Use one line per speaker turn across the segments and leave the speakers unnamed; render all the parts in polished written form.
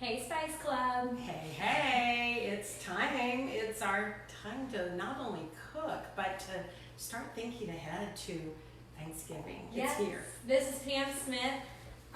Hey Spice Club!
Hey, hey, it's time. It's our time to not only cook, but to start thinking ahead to Thanksgiving.
Yes,
It's here.
This is Pam Smith.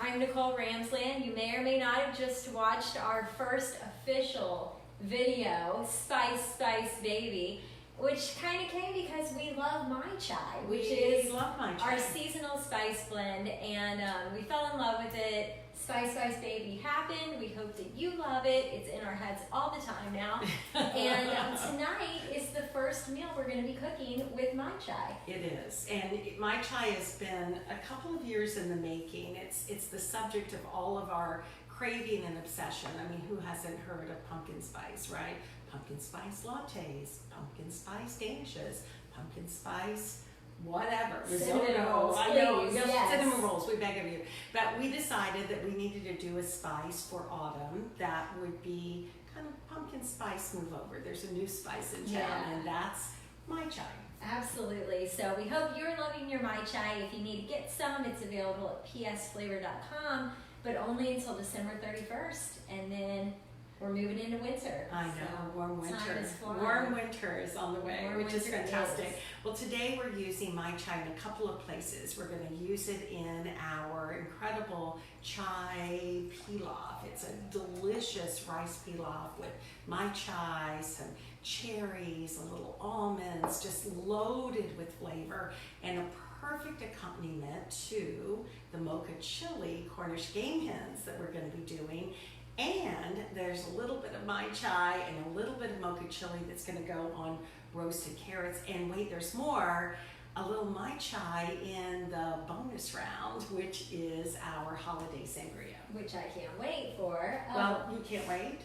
I'm Nicole Ramsland. You may or may not have just watched our first official video, Spice Baby, which kind of came because we love Mai Chai, which is
love Mai Chai.
our seasonal spice blend, and we fell in love with it. Spice Baby happened. We hope that you love it. It's in our heads all the time now. And tonight is the first meal we're going to be cooking with Mai Chai.
It is, and Mai Chai has been a couple of years in the making. It's the subject of all of our craving and obsession. I mean, who hasn't heard of pumpkin spice, right? Pumpkin spice lattes, pumpkin spice danishes, pumpkin spice whatever.
Cinnamon rolls,
I know,
please, yes.
Cinnamon rolls, we beg of you. But we decided that we needed to do a spice for autumn that would be kind of pumpkin spice move over. There's a new spice in town, and that's Mai Chai.
Absolutely. So we hope you're loving your Mai Chai. If you need to get some, it's available at psflavor.com, but only until December 31st. And then we're moving into winter.
I know,
so
warm winter.
time is flying.
Warm winter is on the way,
Warm
which is
winter
fantastic.
is.
Well, today we're using Mai Chai in a couple of places. We're going to use it in our incredible Chai Pilaf. It's a delicious rice pilaf with Mai Chai, some cherries, a little almonds, just loaded with flavor, and a perfect accompaniment to the Mocha Chili Cornish game hens that we're going to be doing. And there's a little bit of Mai Chai and a little bit of Mocha Chili that's going to go on roasted carrots. And wait, there's more. A little Mai Chai in the bonus round, which is our holiday sangria.
Which I can't wait for.
Well, you can't wait?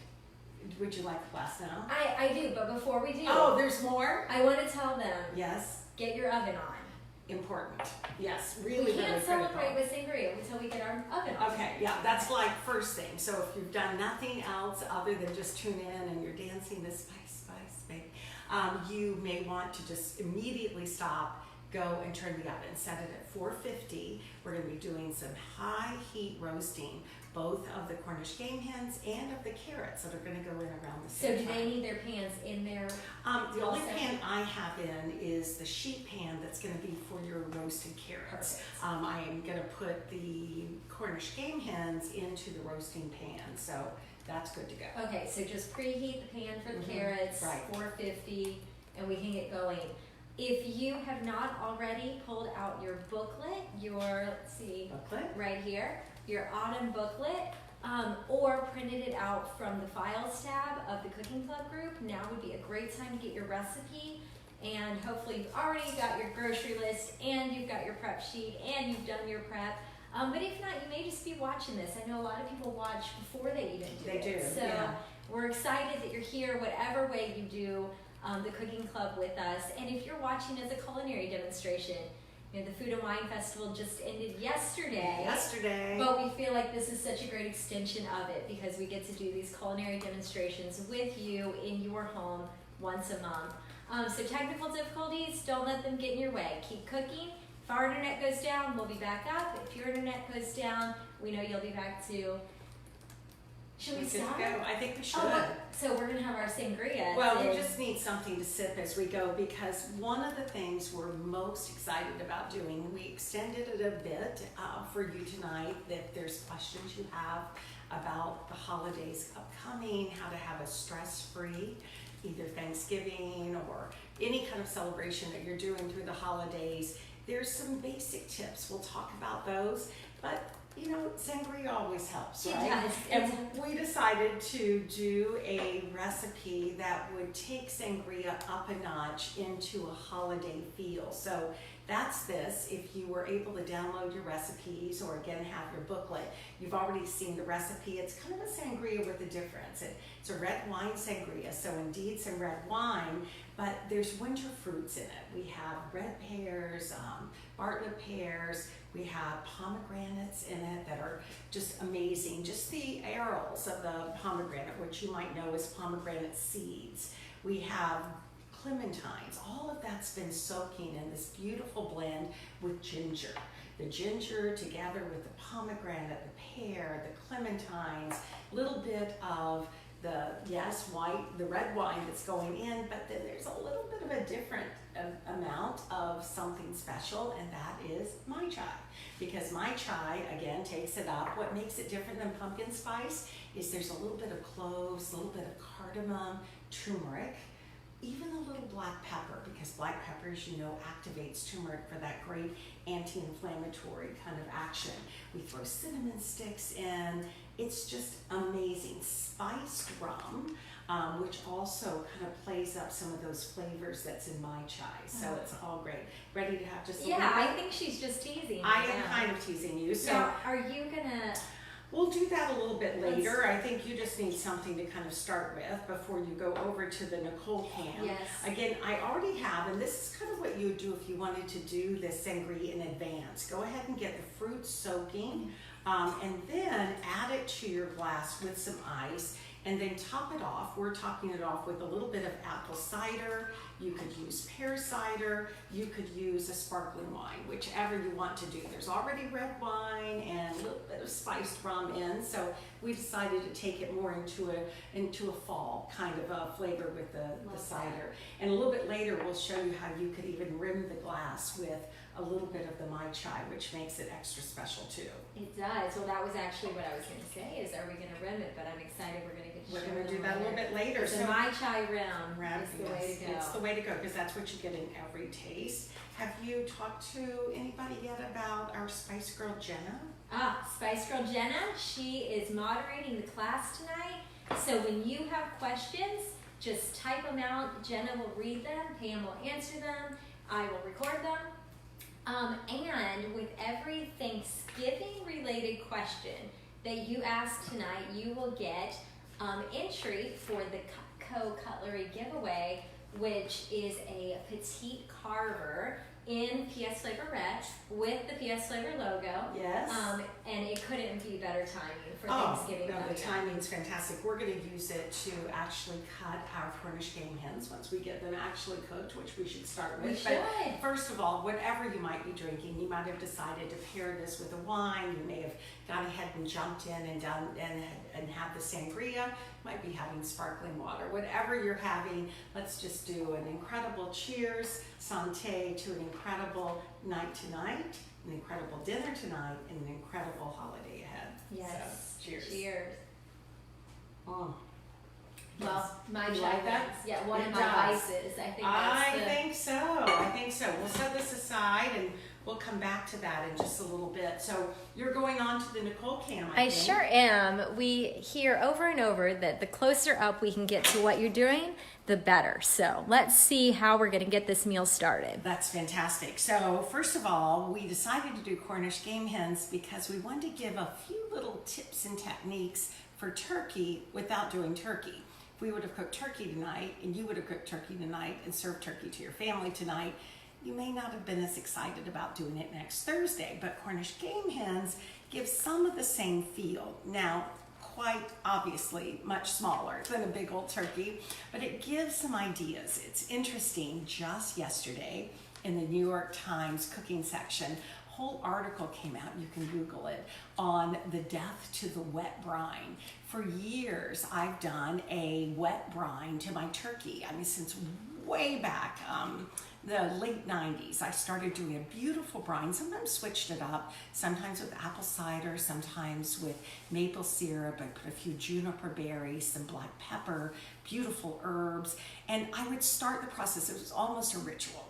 Would you like the glass now?
I do, but before we do,
Oh, there's more?
I want to tell them,
Yes.
get your oven on.
Important. Yes, really,
We can't
really
celebrate
critical.
with sangria until we get our oven on.
Okay, yeah, that's like first thing. So if you've done nothing else other than just tune in and you're dancing this spice, baby, you may want to just immediately stop, go and turn the oven. Set it at 450. We're going to be doing some high heat roasting, both of the Cornish game hens and of the carrots that are going to go in around the
So
same
do
time.
they need their pans in there?
The only
also?
pan I have in is the sheet pan that's going to be for your roasted carrots.
Perfect.
I am going to put the Cornish game hens into the roasting pan, so that's good to go.
Okay, so just preheat the pan for the carrots,
right.
450, and we can get going. If you have not already pulled out your booklet, let's see,
Booklet?
right here, your autumn booklet, or printed it out from the files tab of the Cooking Club group, now would be a great time to get your recipe. And hopefully you've already got your grocery list, and you've got your prep sheet, and you've done your prep. But if not, you may just be watching this. I know a lot of people watch before they even do it.
They do,
So
yeah.
we're excited that you're here, whatever way you do the Cooking Club with us. And if you're watching as a culinary demonstration, the Food and Wine Festival just ended yesterday. But we feel like this is such a great extension of it because we get to do these culinary demonstrations with you in your home once a month. So technical difficulties, don't let them get in your way. Keep cooking. If our internet goes down, we'll be back up. If your internet goes down, we know you'll be back too. Should we start?
I think we should.
Oh, so we're gonna have our sangria.
Well, we just need something to sip as we go because one of the things we're most excited about doing, we extended it a bit for you tonight, that there's questions you have about the holidays upcoming, how to have a stress-free, either Thanksgiving or any kind of celebration that you're doing through the holidays. There's some basic tips. We'll talk about those, but sangria always helps, right?
It does.
And we decided to do a recipe that would take sangria up a notch into a holiday feel. So that's this. If you were able to download your recipes or again have your booklet, you've already seen the recipe. It's kind of a sangria with a difference. It's a red wine sangria, so indeed some red wine, but there's winter fruits in it. We have red pears, Bartlett pears, we have pomegranates in it that are just amazing. Just the arils of the pomegranate, which you might know as pomegranate seeds. We have clementines. All of that's been soaking in this beautiful blend with ginger. the ginger together with the pomegranate, the pear, the clementines, a little bit of the, the red wine that's going in, but then there's a little bit of a different amount of something special, and that is Mai Chai. Because Mai Chai, again, takes it up. What makes it different than pumpkin spice is there's a little bit of cloves, a little bit of cardamom, turmeric, even a little black pepper, because black pepper, as you know, activates turmeric for that great anti-inflammatory kind of action. We throw cinnamon sticks in. It's just amazing. Spiced rum, which also kind of plays up some of those flavors that's in Mai Chai. So it's all great. Ready to have just a little bit?
I think she's just teasing.
I am kind of teasing you. So
now, are you gonna?
We'll do that a little bit later. I think you just need something to kind of start with before you go over to the Nicole can.
Yes.
Again, I already have, and this is kind of what you would do if you wanted to do this sangria in advance. Go ahead and get the fruit soaking, and then add it to your glass with some ice, and then top it off. We're topping it off with a little bit of apple cider. You could use pear cider. You could use a sparkling wine, whichever you want to do. There's already red wine and a little bit of spiced rum in, so we decided to take it more into a fall kind of a flavor with the cider. And a little bit later, we'll show you how you could even rim the glass with a little bit of the Mai Chai, which makes it extra special too.
It does. Well, that was actually what I was going to say, is are we going to rim it? But I'm excited we're going to get to
We're going to do that a little bit later.
So Mai Chai rim is the way to go.
It's the way to go, because that's what you get in every taste. Have you talked to anybody yet about our Spice Girl Jenna?
Spice Girl Jenna, she is moderating the class tonight. So when you have questions, just type them out. Jenna will read them, Pam will answer them, I will record them. And with every Thanksgiving related question that you ask tonight, you will get entry for the Cutco Cutlery giveaway, which is a petite carver in PS Flavor Red with the PS Flavor logo.
Yes.
And it couldn't be better timing for Thanksgiving.
No, the timing's fantastic. We're going to use it to actually cut our Cornish game hens once we get them actually cooked, which we should start with.
We should.
But first of all, whatever you might be drinking, you might have decided to pair this with a wine. You may have gone ahead and jumped in and done and had the sangria. Might be having sparkling water. Whatever you're having, let's just do an incredible cheers, santé to an incredible night tonight, an incredible dinner tonight, and an incredible holiday ahead.
Yes.
So, cheers.
Cheers.
Oh.
Well, Mai
You
Chai
like that?
wins. Yeah, one
It
of my
does.
vices. I think
I think so. We'll set this aside and we'll come back to that in just a little bit. So you're going on to the Nicole cam, I think.
sure am. We hear over and over that the closer up we can get to what you're doing, the better. So let's see how we're going to get this meal started.
That's fantastic. So first of all, we decided to do Cornish game hens because we wanted to give a few little tips and techniques for turkey without doing turkey. If we would have cooked turkey tonight and you would have cooked turkey tonight and served turkey to your family tonight, you may not have been as excited about doing it next Thursday, but Cornish game hens give some of the same feel. Now, quite obviously much smaller than a big old turkey, but it gives some ideas. It's interesting, just yesterday in the New York Times cooking section, a whole article came out, you can Google it, on the death to the wet brine. For years, I've done a wet brine to my turkey. I mean, since way back, the late 90s, I started doing a beautiful brine. Sometimes switched it up, sometimes with apple cider, sometimes with maple syrup. I put a few juniper berries, some black pepper, beautiful herbs, and I would start the process. It was almost a ritual.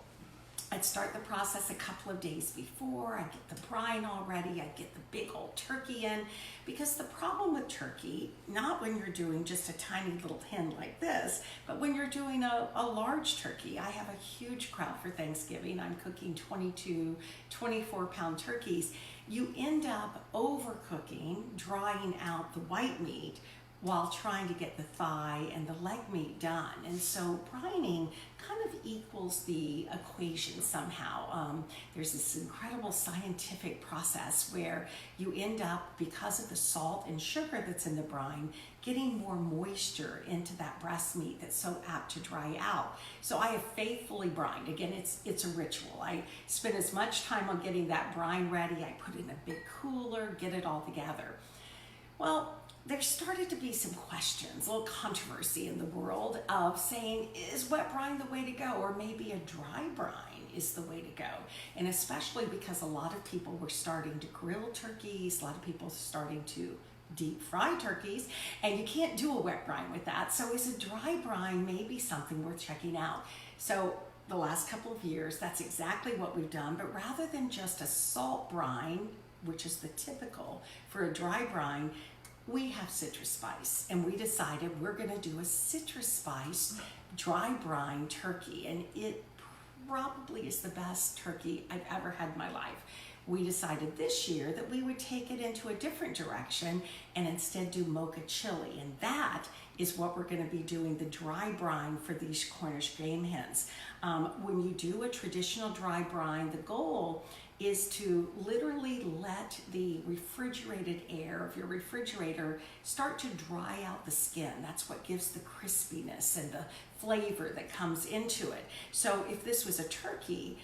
I'd start the process a couple of days before. I'd get the brine all ready. I'd get the big old turkey in, because the problem with turkey, not when you're doing just a tiny little hen like this, but when you're doing a large turkey. I have a huge crowd for Thanksgiving. I'm cooking 22, 24-pound turkeys. You end up overcooking, drying out the white meat, while trying to get the thigh and the leg meat done. And so brining kind of equals the equation somehow. There's this incredible scientific process where you end up, because of the salt and sugar that's in the brine, getting more moisture into that breast meat that's so apt to dry out. So I have faithfully brined. Again, it's a ritual. I spend as much time on getting that brine ready. I put it in a big cooler, get it all together. Well, there started to be some questions, a little controversy in the world of saying, is wet brine the way to go? Or maybe a dry brine is the way to go. And especially because a lot of people were starting to grill turkeys, a lot of people starting to deep fry turkeys, and you can't do a wet brine with that. So is a dry brine maybe something worth checking out? So the last couple of years, that's exactly what we've done, but rather than just a salt brine, which is the typical for a dry brine, we have citrus spice, and we decided we're going to do a citrus spice dry brine turkey, and it probably is the best turkey I've ever had in my life. We decided this year that we would take it into a different direction and instead do Mocha Chili, and that is what we're going to be doing, the dry brine for these Cornish game hens. When you do a traditional dry brine, the goal is to literally let the refrigerated air of your refrigerator start to dry out the skin. That's what gives the crispiness and the flavor that comes into it. So if this was a turkey,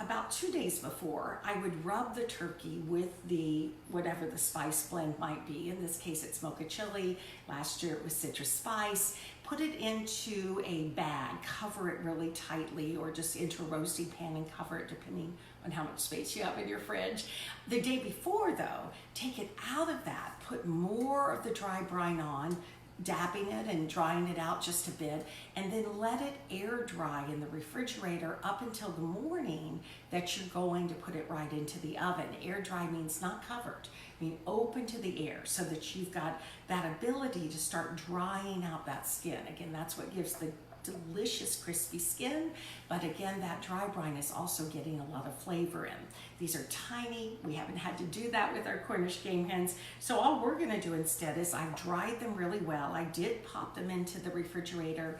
about 2 days before, I would rub the turkey with the whatever the spice blend might be. In this case, it's Mocha Chili. Last year it was citrus spice. Put it into a bag, cover it really tightly, or just into a roasting pan and cover it depending on how much space you have in your fridge. The day before though, take it out of that, put more of the dry brine on, dabbing it and drying it out just a bit, and then let it air dry in the refrigerator up until the morning that you're going to put it right into the oven. Air dry means not covered, I mean open to the air, so that you've got that ability to start drying out that skin. Again, that's what gives the delicious crispy skin, but again, that dry brine is also getting a lot of flavor in. These are tiny. We haven't had to do that with our Cornish game hens, so all we're going to do instead is I've dried them really well. I did pop them into the refrigerator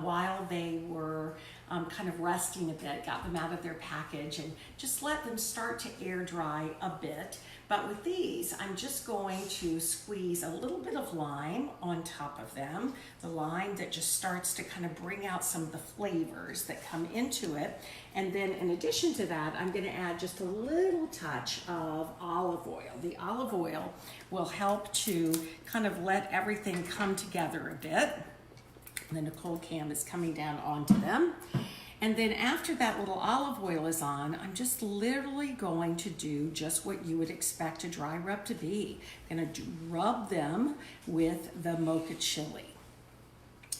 while they were kind of resting a bit, got them out of their package, and just let them start to air dry a bit. But with these, I'm just going to squeeze a little bit of lime on top of them, the lime that just starts to kind of bring out some of the flavors that come into it. And then in addition to that, I'm going to add just a little touch of olive oil. The olive oil will help to kind of let everything come together a bit. And then the cold cam is coming down onto them. And then after that little olive oil is on, I'm just literally going to do just what you would expect a dry rub to be. I'm going to rub them with the Mocha Chili.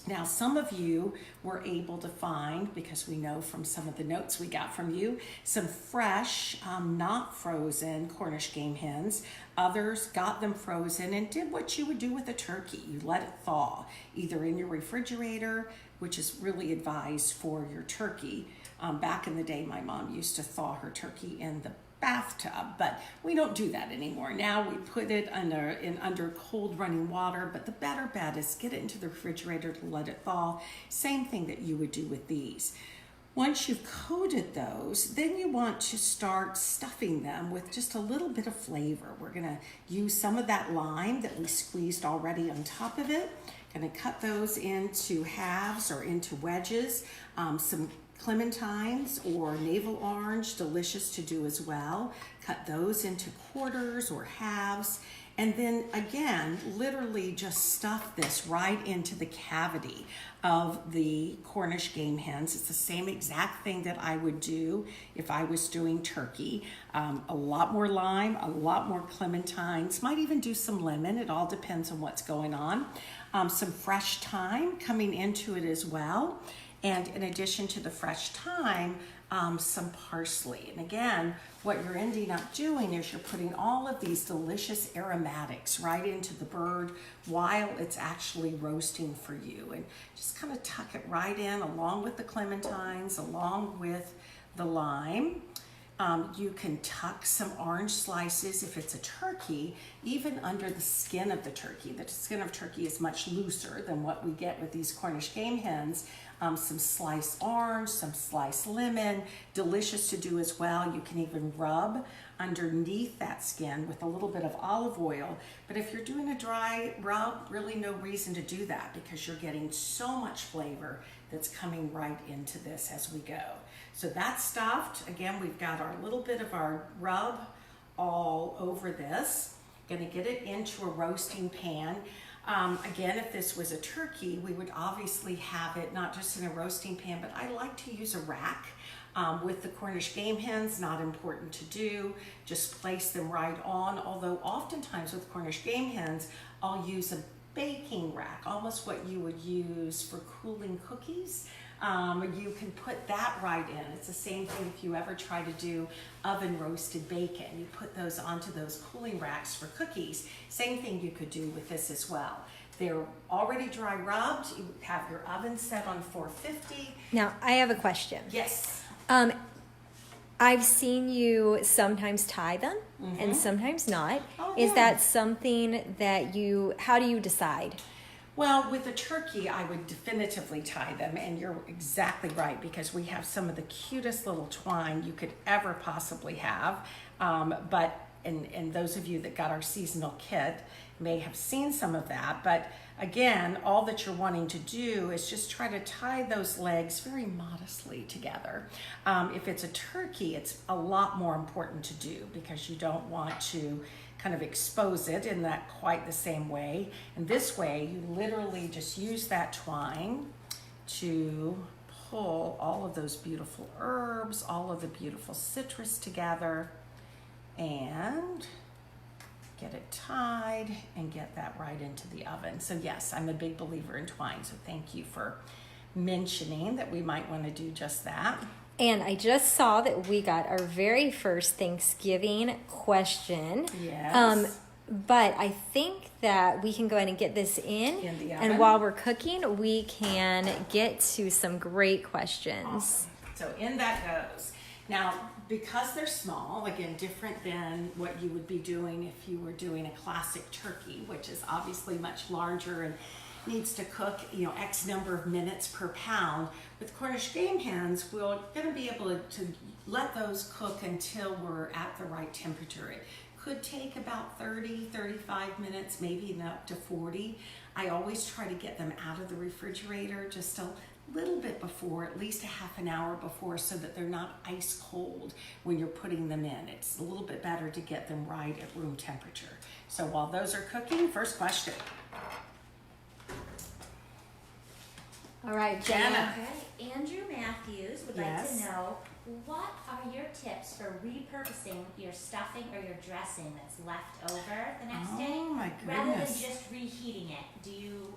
Now, some of you were able to find, because we know from some of the notes we got from you, some fresh, not frozen Cornish game hens. Others got them frozen and did what you would do with a turkey. You let it thaw, either in your refrigerator, which is really advised for your turkey. Back in the day, my mom used to thaw her turkey in the bathtub, but we don't do that anymore. Now we put it under cold running water, but the better bet is get it into the refrigerator to let it thaw. Same thing that you would do with these. Once you've coated those, then you want to start stuffing them with just a little bit of flavor. We're gonna use some of that lime that we squeezed already on top of it. Gonna cut those into halves or into wedges. Some clementines or navel orange, delicious to do as well. Cut those into quarters or halves. And then again, literally just stuff this right into the cavity of the Cornish game hens. It's the same exact thing that I would do if I was doing turkey. A lot more lime, a lot more clementines, might even do some lemon. It all depends on what's going on. Some fresh thyme coming into it as well. And in addition to the fresh thyme, some parsley. And again, what you're ending up doing is you're putting all of these delicious aromatics right into the bird while it's actually roasting for you. And just kind of tuck it right in along with the clementines, along with the lime. You can tuck some orange slices if it's a turkey, even under the skin of the turkey. The skin of turkey is much looser than what we get with these Cornish game hens. Some sliced orange, some sliced lemon, delicious to do as well. You can even rub underneath that skin with a little bit of olive oil. But if you're doing a dry rub, really no reason to do that because you're getting so much flavor that's coming right into this as we go. So that's stuffed. Again, we've got our little bit of our rub all over this. Gonna get it into a roasting pan. Again, if this was a turkey, we would obviously have it not just in a roasting pan, but I like to use a rack. With the Cornish game hens, not important to do, just place them right on. Although oftentimes with Cornish game hens, I'll use a baking rack, almost what you would use for cooling cookies. You can put that right in. It's the same thing if you ever try to do oven roasted bacon. You put those onto those cooling racks for cookies. Same thing you could do with this as well. They're already dry rubbed. You have your oven set on 450.
Now, I have a question.
Yes.
I've seen you sometimes tie them and sometimes not.
Oh,
Is
yeah.
that something that how do you decide?
Well, with a turkey, I would definitively tie them, and you're exactly right because we have some of the cutest little twine you could ever possibly have. And those of you that got our seasonal kit may have seen some of that. But again, all that you're wanting to do is just try to tie those legs very modestly together. If it's a turkey, it's a lot more important to do because you don't want to kind of expose it in that quite the same way. And this way, you literally just use that twine to pull all of those beautiful herbs, all of the beautiful citrus together, and get it tied and get that right into the oven. So yes, I'm a big believer in twine, so thank you for mentioning that we might want to do just that.
And I just saw that we got our very first Thanksgiving question.
Yes.
But I think that we can go ahead and get this in
the oven.
And while we're cooking, we can get to some great questions.
Awesome. So in that goes. Now, because they're small, again, different than what you would be doing if you were doing a classic turkey, which is obviously much larger and needs to cook, X number of minutes per pound. With Cornish game hens, we're going to be able to let those cook until we're at the right temperature. It could take about 30, 35 minutes, maybe even up to 40. I always try to get them out of the refrigerator just a little bit before, at least a half an hour before, so that they're not ice cold when you're putting them in. It's a little bit better to get them right at room temperature. So while those are cooking, first question.
All right,
Jenna.
Okay, Andrew Matthews would like to know, what are your tips for repurposing your stuffing or your dressing that's left over the next day?
Oh my
Rather than
goodness.
just reheating it,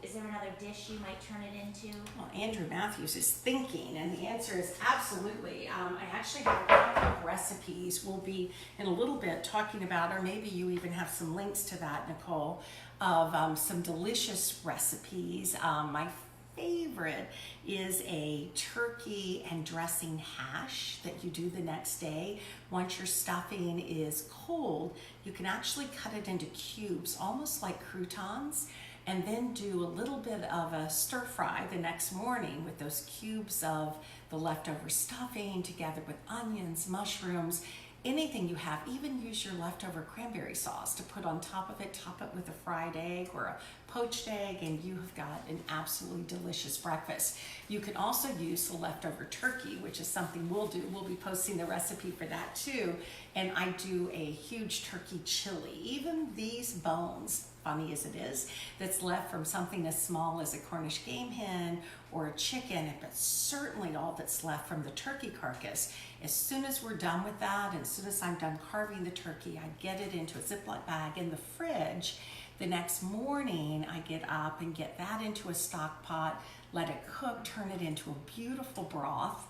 is there another dish you might turn it into?
Well, Andrew Matthews is thinking, and the answer is absolutely. I actually have a couple of recipes we'll be in a little bit talking about, or maybe you even have some links to that, Nicole, of some delicious recipes. My favorite is a turkey and dressing hash that you do the next day. Once your stuffing is cold, you can actually cut it into cubes, almost like croutons, and then do a little bit of a stir fry the next morning with those cubes of the leftover stuffing together with onions, mushrooms, anything you have. Even use your leftover cranberry sauce to put on top of it. Top it with a fried egg or a poached egg, and you have got an absolutely delicious breakfast. You can also use the leftover turkey, which is something we'll do. We'll be posting the recipe for that too. And I do a huge turkey chili. Even these bones, funny as it is, that's left from something as small as a Cornish game hen or a chicken, but certainly all that's left from the turkey carcass. As soon as we're done with that, and as soon as I'm done carving the turkey, I get it into a Ziploc bag in the fridge. The next morning, I get up and get that into a stock pot, let it cook, turn it into a beautiful broth,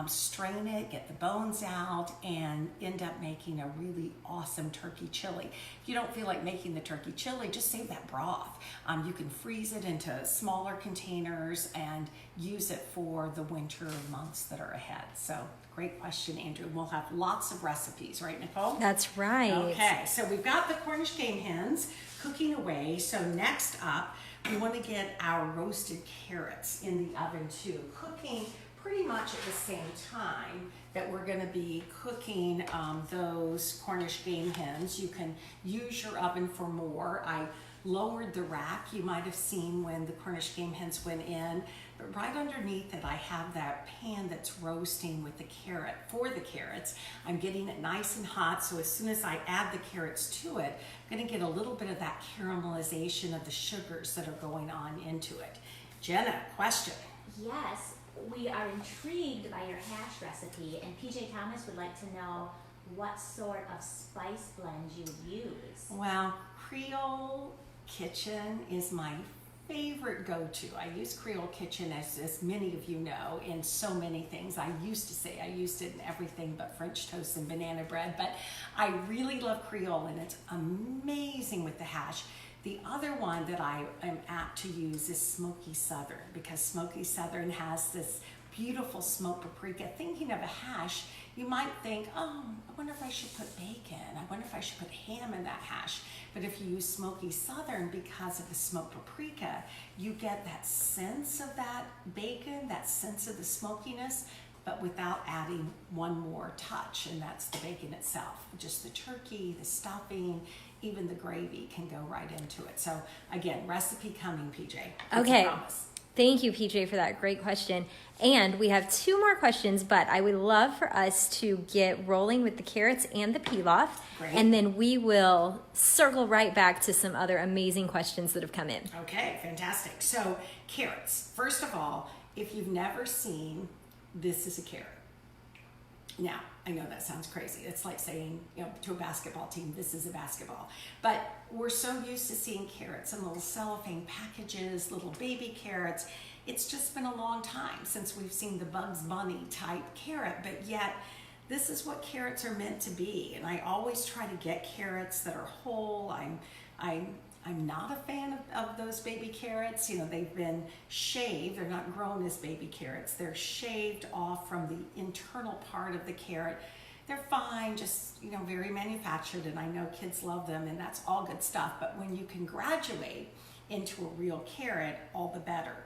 strain it, get the bones out, and end up making a really awesome turkey chili. If you don't feel like making the turkey chili, just save that broth. You can freeze it into smaller containers and use it for the winter months that are ahead. So great question, Andrew. We'll have lots of recipes, right, Nicole?
That's right.
Okay, so we've got the Cornish game hens cooking away. So next up, we want to get our roasted carrots in the oven too, cooking pretty much at the same time that we're going to be cooking those Cornish game hens. You can use your oven for more. I lowered the rack. You might have seen when the Cornish game hens went in, but right underneath it I have that pan that's roasting with the carrots. I'm getting it nice and hot, so as soon as I add the carrots to it, I'm going to get a little bit of that caramelization of the sugars that are going on into it. Jenna, question.
Yes, we are intrigued by your hash recipe, and PJ Thomas would like to know what sort of spice blend you would use.
Well, Creole Kitchen is my favorite go-to. I use Creole Kitchen, as many of you know, in so many things. I used to say I used it in everything but French toast and banana bread, but I really love Creole, and it's amazing with the hash. The other one that I am apt to use is Smoky Southern, because Smoky Southern has this beautiful smoked paprika. Thinking of a hash, you might think, oh, I wonder if I should put bacon. I wonder if I should put ham in that hash. But if you use Smoky Southern, because of the smoked paprika, you get that sense of that bacon, that sense of the smokiness, but without adding one more touch, and that's the bacon itself. Just the turkey, the stuffing, even the gravy can go right into it. So again, recipe coming, PJ.
Okay. Thank you, PJ, for that great question. And we have 2 more questions, but I would love for us to get rolling with the carrots and the pilaf.
Great.
And then we will circle right back to some other amazing questions that have come in.
Okay, fantastic. So carrots. First of all, if you've never seen, this is a carrot. Now, I know that sounds crazy. It's like saying, to a basketball team, this is a basketball. But we're so used to seeing carrots in little cellophane packages, little baby carrots. It's just been a long time since we've seen the Bugs Bunny type carrot, but yet this is what carrots are meant to be. And I always try to get carrots that are whole. I'm not a fan of those baby carrots. They've been shaved. They're not grown as baby carrots. They're shaved off from the internal part of the carrot. They're fine, just, very manufactured, and I know kids love them, and that's all good stuff. But when you can graduate into a real carrot, all the better.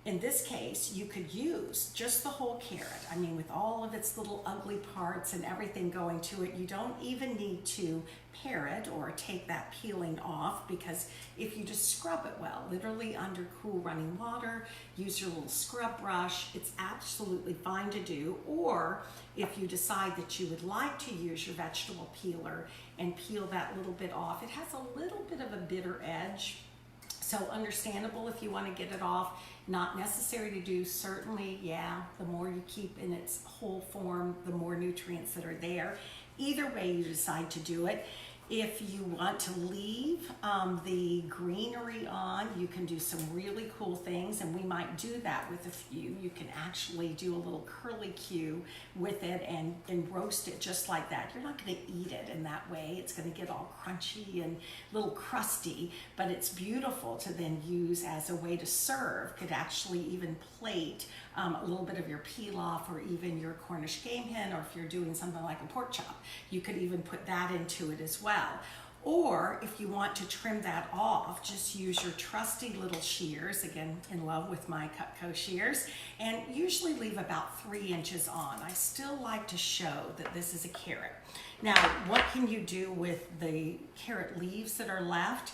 In this case, you could use just the whole carrot. I mean, with all of its little ugly parts and everything going to it, you don't even need to pare it or take that peeling off, because if you just scrub it well, literally under cool running water, use your little scrub brush, it's absolutely fine to do. Or if you decide that you would like to use your vegetable peeler and peel that little bit off, it has a little bit of a bitter edge. So understandable if you want to get it off. Not necessary to do, certainly, the more you keep in its whole form, the more nutrients that are there. Either way you decide to do it. If you want to leave the greenery on, you can do some really cool things, and we might do that with a few. You can actually do a little curly-Q with it and roast it just like that. You're not going to eat it in that way. It's going to get all crunchy and a little crusty, but it's beautiful to then use as a way to serve. Could actually even plate a little bit of your pilaf or even your Cornish game hen, or if you're doing something like a pork chop, you could even put that into it as well. Or if you want to trim that off, just use your trusty little shears, again, in love with my Cutco shears, and usually leave about 3 inches on. I still like to show that this is a carrot. Now, what can you do with the carrot leaves that are left?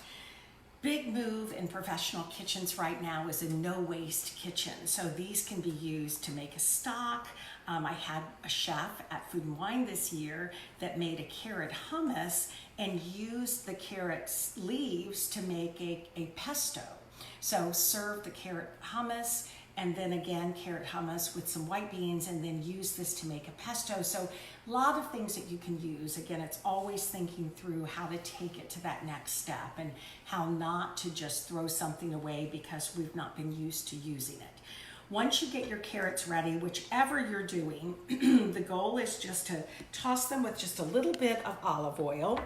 Big move in professional kitchens right now is a no-waste kitchen. So these can be used to make a stock. I had a chef at Food and Wine this year that made a carrot hummus and used the carrot leaves to make a pesto. So serve the carrot hummus and then again carrot hummus with some white beans, and then use this to make a pesto. So a lot of things that you can use. Again, it's always thinking through how to take it to that next step and how not to just throw something away because we've not been used to using it. Once you get your carrots ready, whichever you're doing, the goal is just to toss them with just a little bit of olive oil.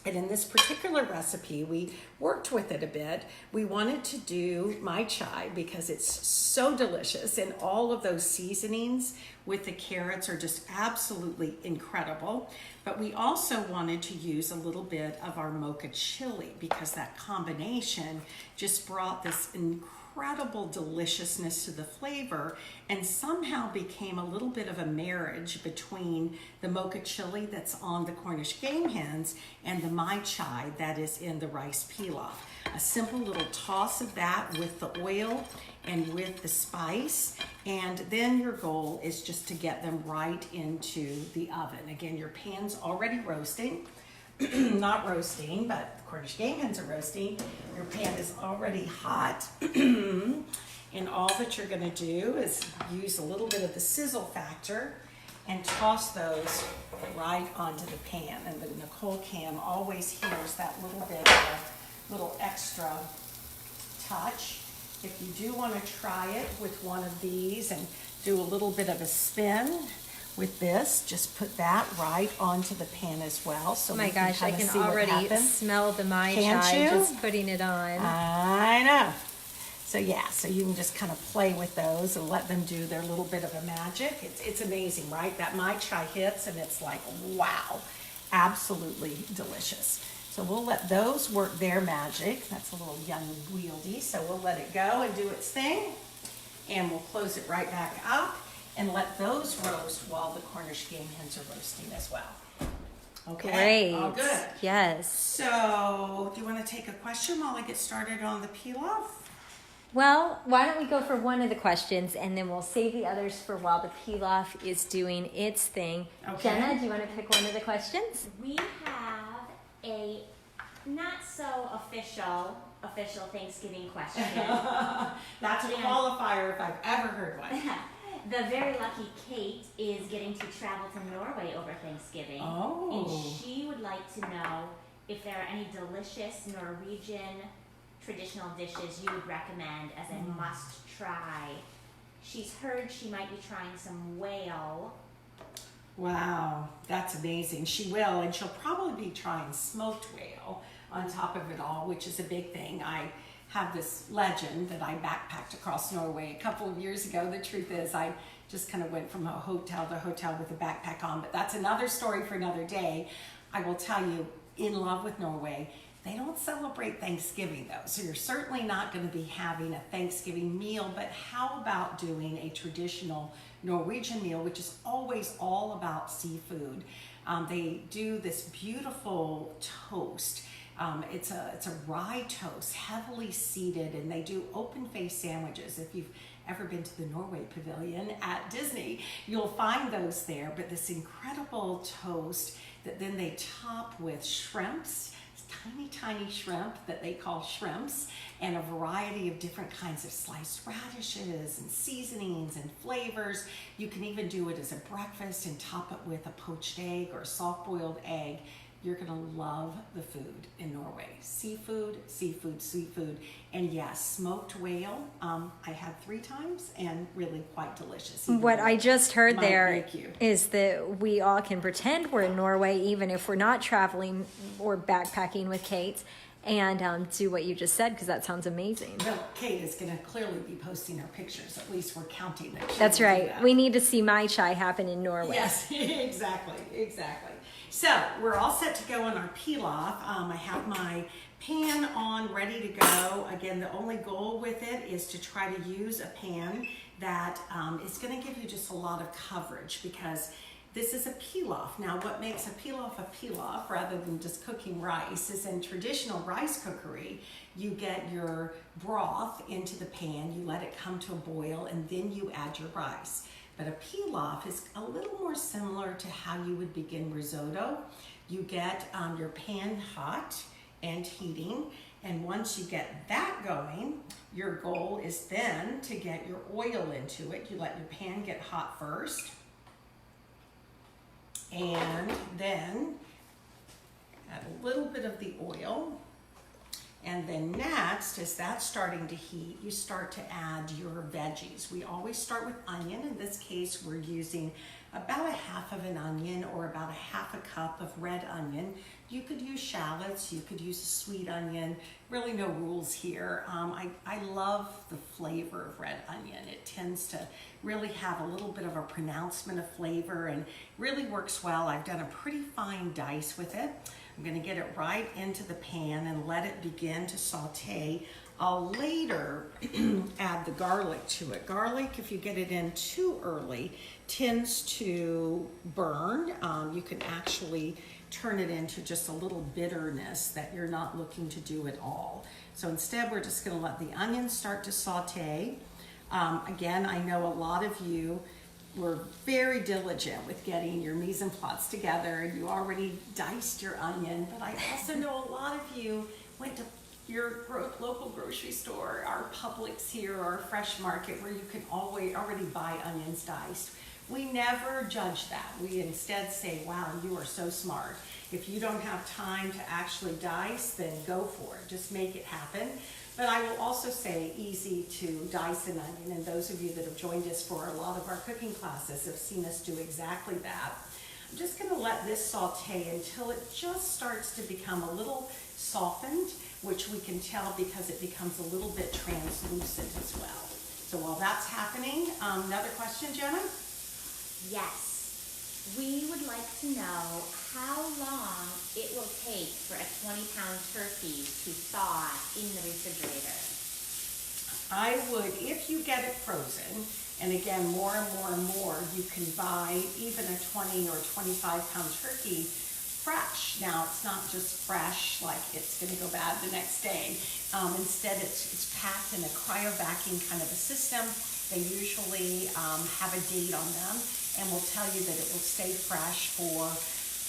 And in this particular recipe, we worked with it a bit. We wanted to do Mai Chai because it's so delicious, and all of those seasonings with the carrots are just absolutely incredible. But we also wanted to use a little bit of our Mocha Chili because that combination just brought this incredible deliciousness to the flavor, and somehow became a little bit of a marriage between the Mocha Chili that's on the Cornish game hens and the Mai Chai that is in the rice pilaf. A simple little toss of that with the oil and with the spice, and then your goal is just to get them right into the oven. Again, your pan's already roasting. Not roasting, but the Cornish game hens are roasting. Your pan is already hot. And all that you're gonna do is use a little bit of the sizzle factor and toss those right onto the pan. And the Nicole Cam always hears that little bit of a little extra touch. If you do wanna try it with one of these and do a little bit of a spin, with this, just put that right onto the pan as well. So
oh my gosh, I can already smell the Mai Chai just putting it on.
I know. So yeah, so you can just kind of play with those and let them do their little bit of a magic. It's amazing, right? That Mai Chai hits and it's like, wow, absolutely delicious. So we'll let those work their magic. That's a little young and wieldy, so we'll let it go and do its thing. And we'll close it right back up and let those roast while the Cornish game hens are roasting as well. Okay,
great.
All good.
Yes.
So, do you want to take a question while I get started on the pilaf?
Well, why don't we go for one of the questions, and then we'll save the others for while the pilaf is doing its thing.
Okay.
Jenna, do you want to pick one of the questions?
We have a not so official Thanksgiving question.
That's a qualifier if I've ever heard one.
The very lucky Kate is getting to travel to Norway over Thanksgiving.
Oh.
And she would like to know if there are any delicious Norwegian traditional dishes you would recommend as a must try. She's heard she might be trying some whale.
Wow, that's amazing. She will, and she'll probably be trying smoked whale on top of it all, which is a big thing. I have this legend that I backpacked across Norway a couple of years ago. The truth is I just kind of went from hotel to hotel with a backpack on, but that's another story for another day. I will tell you, in love with Norway. They don't celebrate Thanksgiving though, so you're certainly not going to be having a Thanksgiving meal, but how about doing a traditional Norwegian meal, which is always all about seafood. They do this beautiful toast. It's a rye toast, heavily seeded, and they do open-faced sandwiches. If you've ever been to the Norway Pavilion at Disney, you'll find those there, but this incredible toast that then they top with shrimps, tiny shrimp that they call shrimps, and a variety of different kinds of sliced radishes and seasonings and flavors. You can even do it as a breakfast and top it with a poached egg or a soft-boiled egg. You're gonna love the food in Norway. Seafood, seafood, seafood, and yes, smoked whale. I had 3 times and really quite delicious.
What I just heard there is that we all can pretend we're in Norway even if we're not traveling or backpacking with Kate, and do what you just said, because that sounds amazing.
Well, Kate is going to clearly be posting her pictures. At least we're counting that.
That's right. We need to see Mai Chai happen in Norway.
Yes, exactly. So we're all set to go on our pilaf. I have my pan on, ready to go. Again, the only goal with it is to try to use a pan that is going to give you just a lot of coverage, because this is a pilaf. Now, what makes a pilaf rather than just cooking rice is in traditional rice cookery, you get your broth into the pan, you let it come to a boil, and then you add your rice. But a pilaf is a little more similar to how you would begin risotto. You get your pan hot and heating, And once you get that going, your goal is then to get your oil into it. You let your pan get hot first. And then add a little bit of the oil. And then next, as that's starting to heat, you start to add your veggies. We always start with onion. In this case, we're using about a half of an onion or about a half a cup of red onion. You could use shallots, you could use a sweet onion, really no rules here. I love the flavor of red onion. It tends to really have a little bit of a pronouncement of flavor and really works well. I've done a pretty fine dice with it. I'm gonna get it right into the pan and let it begin to saute. I'll later add the garlic to it. Garlic, if you get it in too early, tends to burn. You can actually turn it into just a little bitterness that you're not looking to do at all. So instead, we're just gonna let the onions start to saute. Again, I know a lot of you were very diligent with getting your mise en place together and you already diced your onion, but I also know a lot of you went to your local grocery store, our Publix here, or our Fresh Market, where you can already buy onions diced. We never judge that. We instead say, wow, you are so smart. If you don't have time to actually dice, then go for it. Just make it happen. But I will also say easy to dice an onion, and those of you that have joined us for a lot of our cooking classes have seen us do exactly that. I'm just gonna let this saute until it just starts to become a little softened, which we can tell because it becomes a little bit translucent as well. So while that's happening, another question, Jenna?
Yes. We would like to know how long it will take for a 20-pound turkey to thaw in the refrigerator.
I would, if you get it frozen, and again, more and more and more, you can buy even a 20 or 25-pound turkey fresh. Now, it's not just fresh, like it's gonna go bad the next day. Instead, it's packed in a cryovacuum kind of a system. They usually have a date on them and will tell you that it will stay fresh for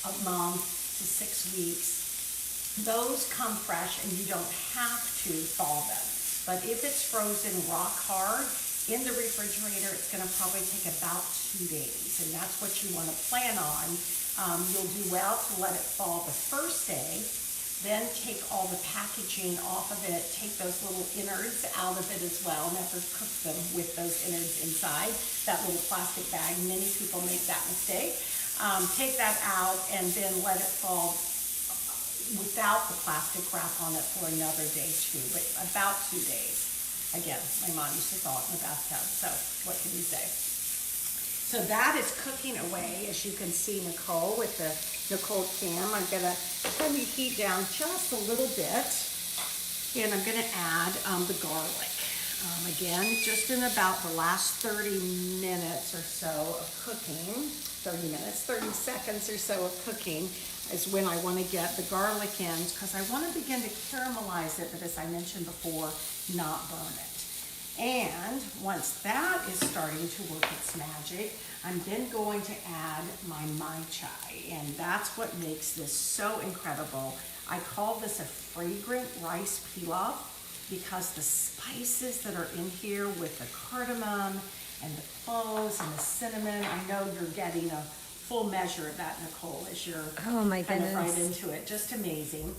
a month to 6 weeks. Those come fresh and you don't have to thaw them. But if it's frozen rock hard in the refrigerator, it's gonna probably take about 2 days, and that's what you wanna plan on. You'll do well to let it thaw the first day, then take all the packaging off of it, take those little innards out of it as well. Never cook them with those innards inside, that little plastic bag. Many people make that mistake. Take that out and then let it thaw without the plastic wrap on it for another day too, but about 2 days. Again, my mom used to thaw it in the bathtub, so what can you say? So that is cooking away, as you can see, Nicole, with the Nicole cam. I'm gonna turn the heat down just a little bit, and I'm gonna add the garlic. Again, just in about the last 30 minutes or so of cooking, 30 seconds or so of cooking is when I wanna get the garlic in, because I wanna begin to caramelize it, but as I mentioned before, not burn it. And once that is starting to work its magic, I'm then going to add my Mai Chai, and that's what makes this so incredible. I call this a fragrant rice pilaf because the spices that are in here with the cardamom and the cloves and the cinnamon, I know you're getting a full measure of that, Nicole, as you're
Oh my
kind of right
goodness.
into it. Just amazing.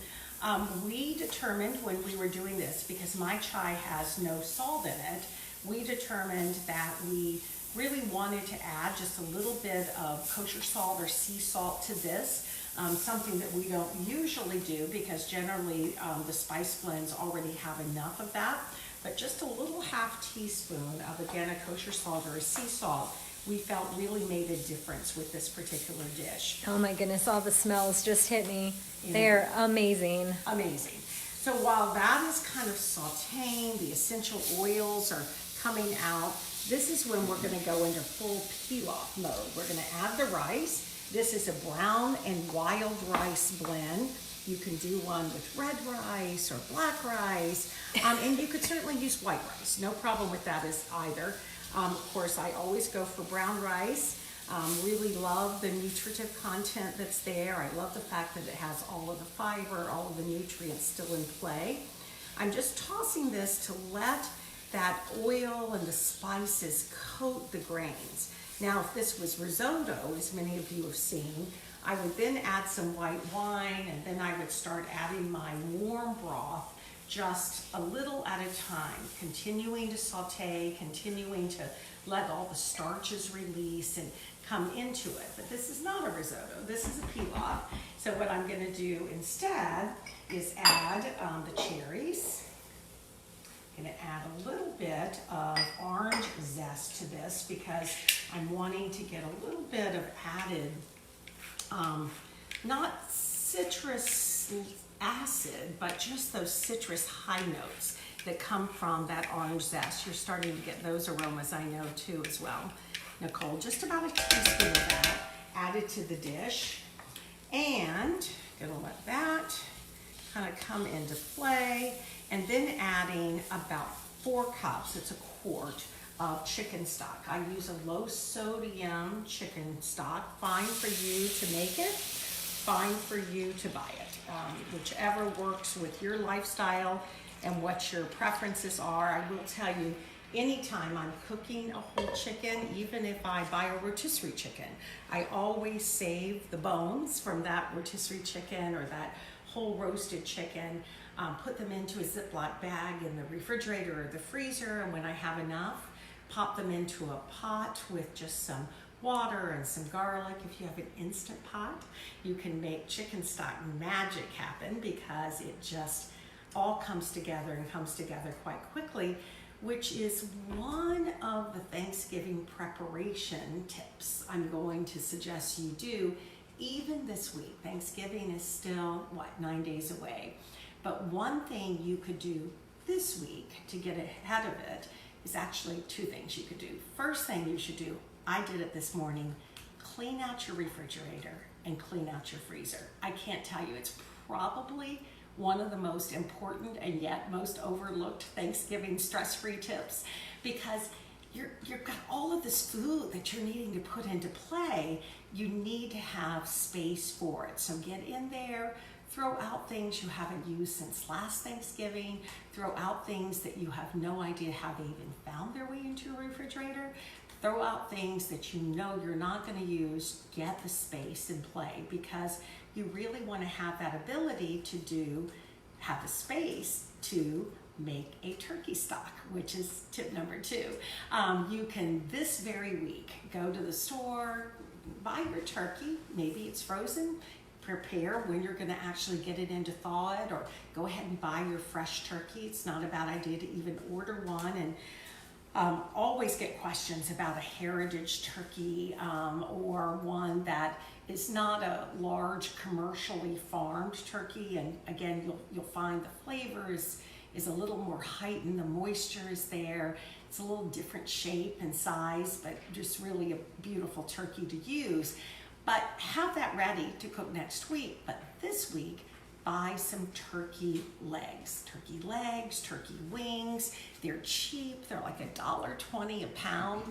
We determined when we were doing this, because Mai Chai has no salt in it, we determined that we really wanted to add just a little bit of kosher salt or sea salt to this, something that we don't usually do because generally the spice blends already have enough of that, but just a little half teaspoon of, again, a kosher salt or a sea salt, we felt really made a difference with this particular dish.
Oh my goodness, all the smells just hit me.
Yeah.
They're amazing.
Amazing. So while that is kind of sauteing, the essential oils are coming out, this is when we're gonna go into full pilaf mode. We're gonna add the rice. This is a brown and wild rice blend. You can do one with red rice or black rice, and you could certainly use white rice. No problem with that as either. Of course, I always go for brown rice. Really love the nutritive content that's there. I love the fact that it has all of the fiber, all of the nutrients still in play. I'm just tossing this to let that oil and the spices coat the grains. Now, if this was risotto, as many of you have seen, I would then add some white wine, and then I would start adding my warm broth just a little at a time, continuing to saute, continuing to let all the starches release and come into it. But this is not a risotto, this is a pilaf. So what I'm gonna do instead is add the cherries. I'm gonna add a little bit of orange zest to this because I'm wanting to get a little bit of added, not citrus acid, but just those citrus high notes that come from that orange zest. You're starting to get those aromas, I know, too, as well. Nicole, just about a teaspoon of that added to the dish. And gonna let that kind of come into play. And then adding about 4 cups, it's a quart, of chicken stock. I use a low sodium chicken stock. Fine for you to make it, fine for you to buy it. Whichever works with your lifestyle and what your preferences are. I will tell you, anytime I'm cooking a whole chicken, even if I buy a rotisserie chicken, I always save the bones from that rotisserie chicken or that whole roasted chicken, put them into a Ziploc bag in the refrigerator or the freezer, and when I have enough, pop them into a pot with just some water and some garlic. If you have an Instant Pot, you can make chicken stock magic happen because it just all comes together and comes together quite quickly, which is one of the Thanksgiving preparation tips I'm going to suggest you do even this week. Thanksgiving is still, 9 days away. But one thing you could do this week to get ahead of it is actually 2 things you could do. First thing you should do, I did it this morning, clean out your refrigerator and clean out your freezer. I can't tell you, it's probably one of the most important and yet most overlooked Thanksgiving stress-free tips, because you've got all of this food that you're needing to put into play. You need to have space for it. So get in there, throw out things you haven't used since last Thanksgiving, throw out things that you have no idea how they even found their way into your refrigerator, throw out things that you know you're not going to use. Get the space in play, because you really want to have that ability to have the space to make a turkey stock, which is tip number 2. You can this very week go to the store, buy your turkey, maybe it's frozen, prepare when you're going to actually get it into thaw it, or go ahead and buy your fresh turkey. It's not a bad idea to even order one. And always get questions about a heritage turkey or one that is not a large commercially farmed turkey. And again, you'll find the flavor is a little more heightened, the moisture is there. It's a little different shape and size, but just really a beautiful turkey to use. But have that ready to cook next week. But this week, buy some turkey legs, turkey wings. They're cheap. They're like $1.20 a pound.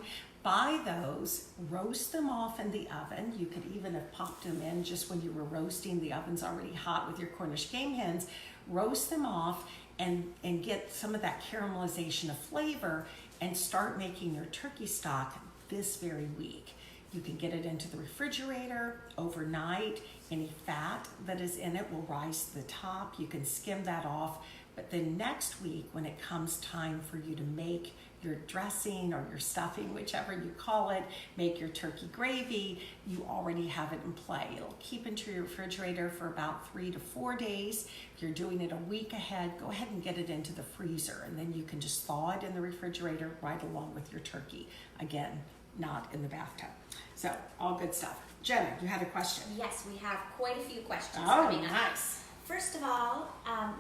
Buy those, roast them off in the oven. You could even have popped them in just when you were roasting. The oven's already hot with your Cornish game hens. Roast them off and get some of that caramelization of flavor and start making your turkey stock this very week. You can get it into the refrigerator overnight. Any fat that is in it will rise to the top. You can skim that off. But then next week, when it comes time for you to make your dressing or your stuffing, whichever you call it, make your turkey gravy, you already have it in play. It'll keep into your refrigerator for about 3 to 4 days. If you're doing it a week ahead, go ahead and get it into the freezer, and then you can just thaw it in the refrigerator right along with your turkey. Again, not in the bathtub. So, all good stuff. Jenna, you had a question.
Yes, we have quite a few questions
Oh,
coming up.
nice.
First of all,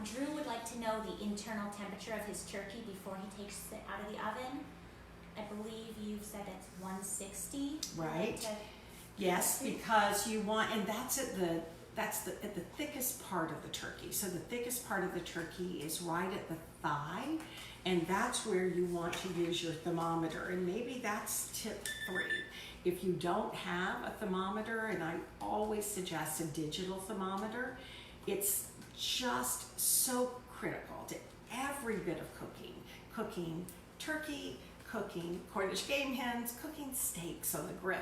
Drew would like to know the internal temperature of his turkey before he takes it out of the oven. I believe you've said it's 160.
Right. Yes, because you want, and that's at the thickest part of the turkey. So the thickest part of the turkey is right at the thigh, and that's where you want to use your thermometer. And maybe that's tip 3. If you don't have a thermometer, and I always suggest a digital thermometer, it's just so critical to every bit of cooking. Cooking turkey, cooking Cornish game hens, cooking steaks on the grill.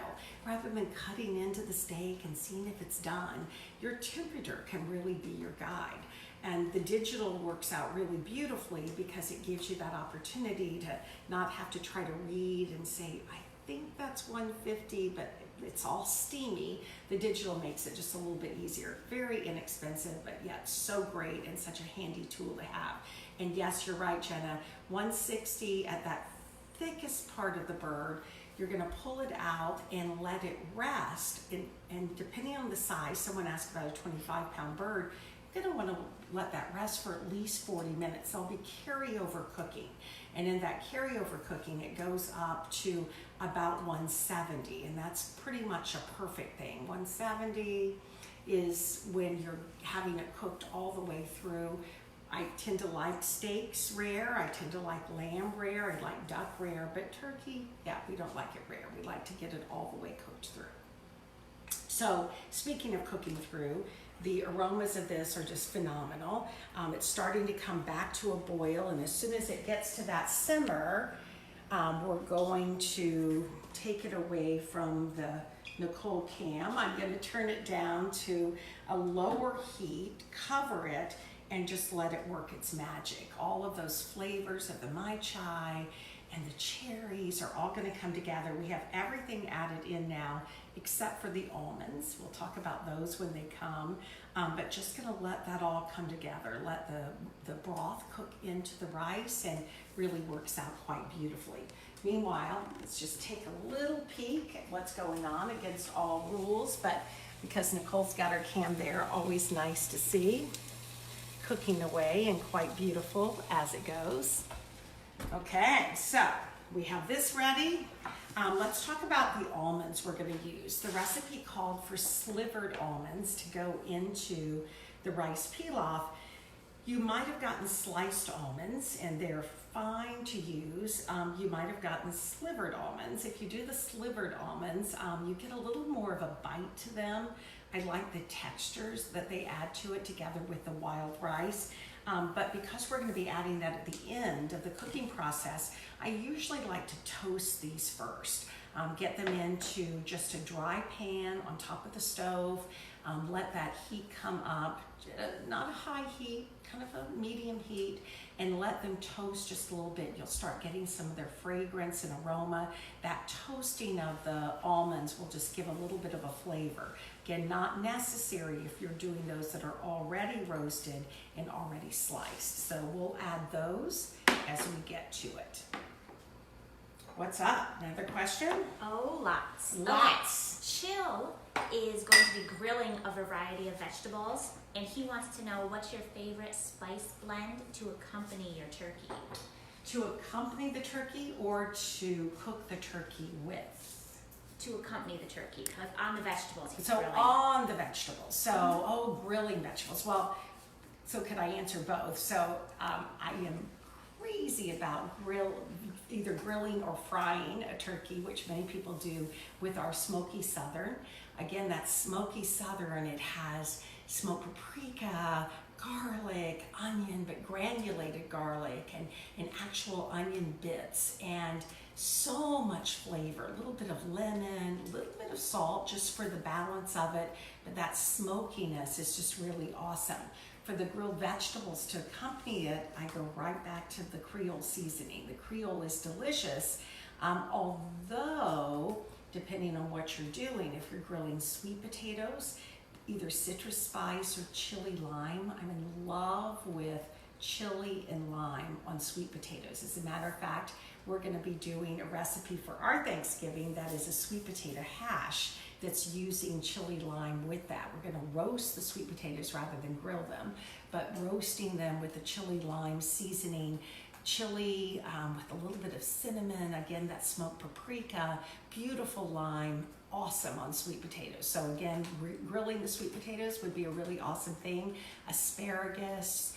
Rather than cutting into the steak and seeing if it's done, your temperature can really be your guide. And the digital works out really beautifully because it gives you that opportunity to not have to try to read and say, I think that's 150, but it's all steamy. The digital makes it just a little bit easier. Very inexpensive, but yet so great and such a handy tool to have. And yes, you're right, Jenna, 160 at that thickest part of the bird. You're gonna pull it out and let it rest. And depending on the size, someone asked about a 25-pound bird, you're gonna wanna let that rest for at least 40 minutes. There'll be carryover cooking. And in that carryover cooking, it goes up to about 170, and that's pretty much a perfect thing. 170 is when you're having it cooked all the way through. I tend to like steaks rare, I tend to like lamb rare, I like duck rare, but turkey, yeah, we don't like it rare. We like to get it all the way cooked through. So speaking of cooking through, the aromas of this are just phenomenal. It's starting to come back to a boil, and as soon as it gets to that simmer, we're going to take it away from the Nicole cam. I'm going to turn it down to a lower heat, cover it, and just let it work its magic. All of those flavors of the Mai Chai and the cherries are all going to come together. We have everything added in now except for the almonds. We'll talk about those when they come, but just going to let that all come together. Let the broth cook into the rice and really works out quite beautifully. Meanwhile, let's just take a little peek at what's going on against all rules, but because Nicole's got her cam there, always nice to see. Cooking away and quite beautiful as it goes. Okay, so we have this ready. Let's talk about the almonds we're going to use. The recipe called for slivered almonds to go into the rice pilaf. You might have gotten sliced almonds, and they're fine to use. You might have gotten slivered almonds. If you do the slivered almonds, you get a little more of a bite to them. I like the textures that they add to it together with the wild rice. But because we're going to be adding that at the end of the cooking process, I usually like to toast these first. Get them into just a dry pan on top of the stove. Let that heat come up, not a high heat, kind of a medium heat, and let them toast just a little bit. You'll start getting some of their fragrance and aroma. That toasting of the almonds will just give a little bit of a flavor. Again, not necessary if you're doing those that are already roasted and already sliced. So we'll add those as we get to it. What's up? Another question?
Oh, lots.
Lots.
Okay. Chill is going to be grilling a variety of vegetables, and he wants to know what's your favorite spice blend to accompany your turkey?
To accompany the turkey or to cook the turkey with?
To accompany the turkey, like on the vegetables he's
So
grilling.
on the vegetables. So, grilling vegetables. Well, so could I answer both? So I am crazy about either grilling or frying a turkey, which many people do with our smoky southern. Again, that smoky southern, it has smoked paprika, garlic, onion, but granulated garlic and actual onion bits, and so much flavor, a little bit of lemon, a little bit of salt just for the balance of it, but that smokiness is just really awesome. For the grilled vegetables to accompany it, I go right back to the Creole seasoning. The Creole is delicious, although depending on what you're doing, if you're grilling sweet potatoes, either citrus spice or chili lime. I'm in love with chili and lime on sweet potatoes. As a matter of fact, we're going to be doing a recipe for our Thanksgiving that is a sweet potato hash that's using chili lime with that. We're going to roast the sweet potatoes rather than grill them, but roasting them with the chili lime seasoning, chili with a little bit of cinnamon, again that smoked paprika, beautiful lime, awesome on sweet potatoes. So again, grilling the sweet potatoes would be a really awesome thing. Asparagus,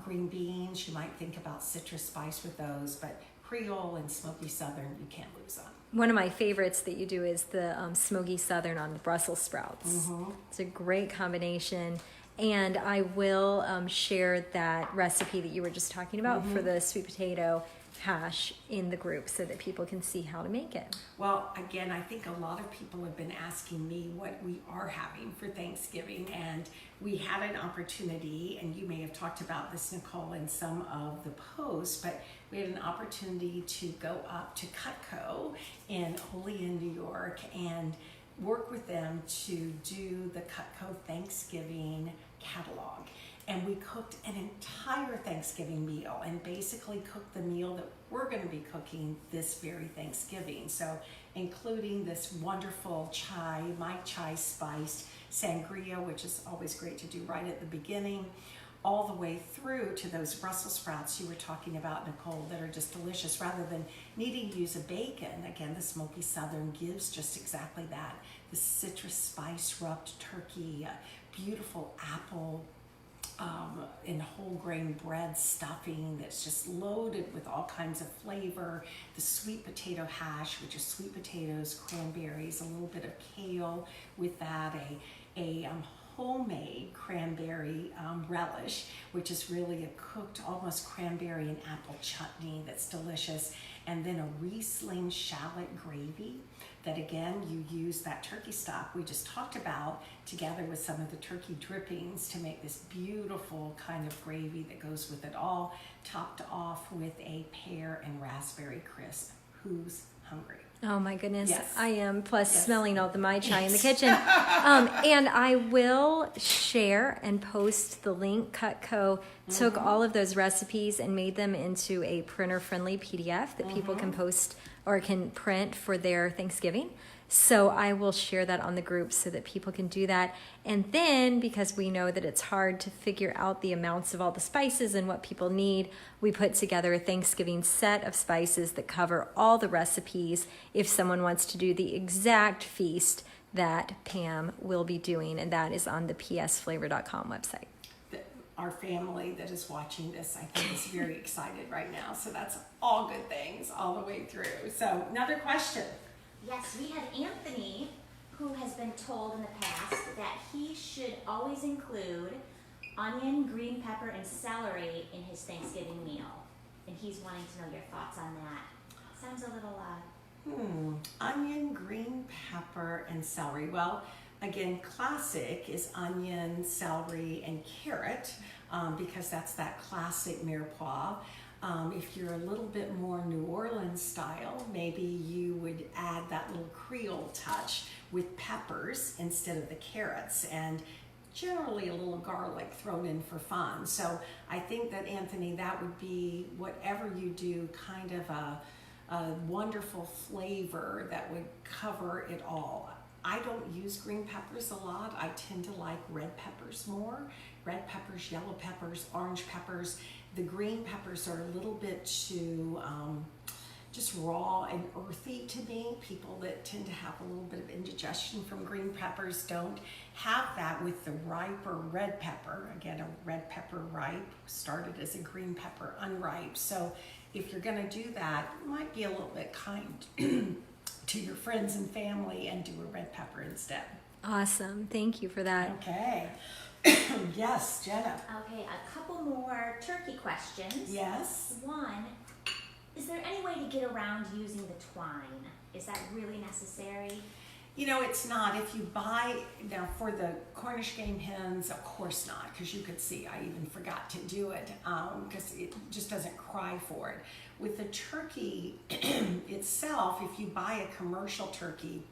green beans, you might think about citrus spice with those, but Creole and smoky southern you can't lose on.
One of my favorites that you do is the smoky southern on the Brussels sprouts.
Mm-hmm.
It's a great combination. And I will share that recipe that you were just talking about for the sweet potato hash in the group so that people can see how to make it.
Well, again, I think a lot of people have been asking me what we are having for Thanksgiving, and we had an opportunity, and you may have talked about this, Nicole, in some of the posts, but we had an opportunity to go up to Cutco in Olean, New York, and work with them to do the Cutco Thanksgiving catalog. And we cooked an entire Thanksgiving meal and basically cooked the meal that we're going to be cooking this very Thanksgiving. So including this wonderful Mai Chai Spiced Sangria, which is always great to do right at the beginning, all the way through to those Brussels sprouts you were talking about, Nicole, that are just delicious. Rather than needing to use a bacon, again, the Smoky Southern gives just exactly that. The citrus spice rubbed turkey, beautiful apple, in whole grain bread stuffing that's just loaded with all kinds of flavor. The sweet potato hash, which is sweet potatoes, cranberries, a little bit of kale with that, a homemade cranberry relish, which is really a cooked almost cranberry and apple chutney that's delicious, and then a Riesling shallot gravy that, again, you use that turkey stock we just talked about together with some of the turkey drippings to make this beautiful kind of gravy that goes with it all, topped off with a pear and raspberry crisp. Who's hungry?
Oh my goodness,
Yes.
I am, plus
Yes.
smelling all the Mai Chai in the kitchen. And I will share and post the link. Cutco took all of those recipes and made them into a printer-friendly PDF that people can post or can print for their Thanksgiving. So I will share that on the group so that people can do that. And then, because we know that it's hard to figure out the amounts of all the spices and what people need, we put together a Thanksgiving set of spices that cover all the recipes if someone wants to do the exact feast that Pam will be doing, and that is on the psflavor.com website.
Our family that is watching this, I think, is very excited right now. So that's all good things all the way through. So another question.
Yes, we have Anthony, who has been told in the past that he should always include onion, green pepper, and celery in his Thanksgiving meal. And he's wanting to know your thoughts on that. Sounds a little
Onion, green pepper, and celery. Well, again, classic is onion, celery, and carrot, because that's that classic mirepoix. If you're a little bit more New Orleans style, maybe you would add that little Creole touch with peppers instead of the carrots, and generally a little garlic thrown in for fun. So I think that, Anthony, that would be whatever you do, kind of a wonderful flavor that would cover it all. I don't use green peppers a lot. I tend to like red peppers more. Red peppers, yellow peppers, orange peppers. The green peppers are a little bit too just raw and earthy to me. People that tend to have a little bit of indigestion from green peppers don't have that with the riper red pepper. Again, a red pepper ripe started as a green pepper unripe. So if you're going to do that, you might be a little bit kind to your friends and family and do a red pepper instead.
Awesome. Thank you for that.
Okay. Yes, Jenna.
Okay, a couple more turkey questions.
Yes.
One, is there any way to get around using the twine? Is that really necessary?
You know, it's not. If you buy, now for the Cornish game hens, of course not, because you could see I even forgot to do it, because it just doesn't cry for it. With the turkey itself, if you buy a commercial turkey,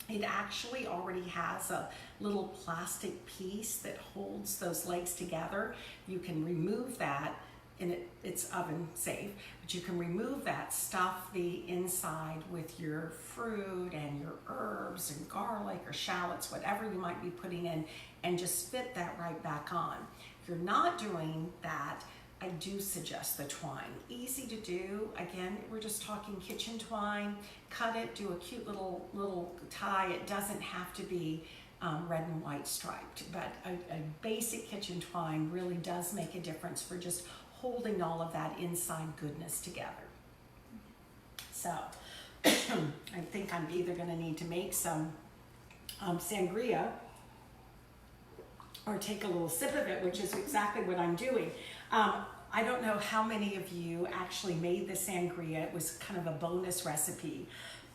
it actually already has a little plastic piece that holds those legs together. You can remove that, and it's oven safe, but you can remove that, stuff the inside with your fruit and your herbs and garlic or shallots, whatever you might be putting in, and just fit that right back on. If you're not doing that, I do suggest the twine. Easy to do. Again, we're just talking kitchen twine. Cut it, do a cute little tie. It doesn't have to be red and white striped, but a basic kitchen twine really does make a difference for just holding all of that inside goodness together. So I think I'm either going to need to make some sangria or take a little sip of it, which is exactly what I'm doing. I don't know how many of you actually made the sangria. It was kind of a bonus recipe.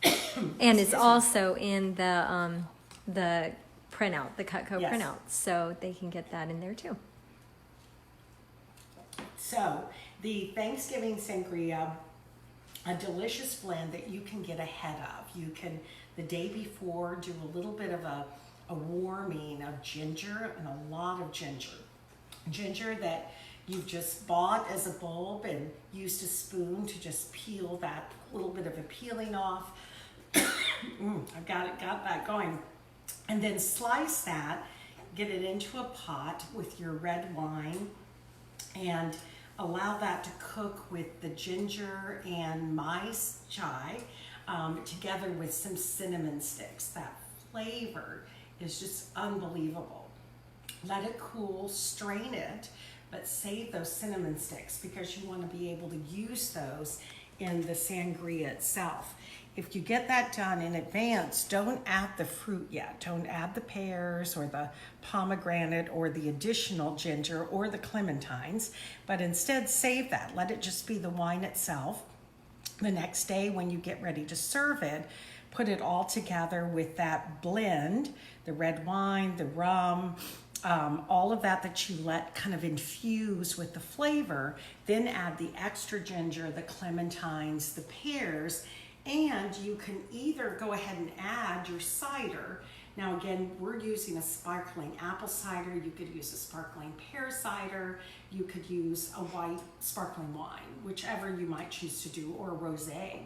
And it's also in the printout, the Cutco
Yes.
printout, so they can get that in there too.
So the Thanksgiving sangria, a delicious blend that you can get ahead of. You can, the day before, do a little bit of a warming of ginger, and a lot of ginger. Ginger that you've just bought as a bulb and used a spoon to just peel that little bit of a peeling off. I've got that going. And then slice that, get it into a pot with your red wine, and allow that to cook with the ginger and Mai Chai together with some cinnamon sticks. That flavor is just unbelievable. Let it cool, strain it, but save those cinnamon sticks because you want to be able to use those in the sangria itself. If you get that done in advance, don't add the fruit yet. Don't add the pears or the pomegranate or the additional ginger or the clementines, but instead save that. Let it just be the wine itself. The next day when you get ready to serve it, put it all together with that blend, the red wine, the rum, all of that you let kind of infuse with the flavor. Then add the extra ginger, the clementines, the pears, and you can either go ahead and add your cider. Now again, we're using a sparkling apple cider. You could use a sparkling pear cider. You could use a white sparkling wine, whichever you might choose to do, or a rosé.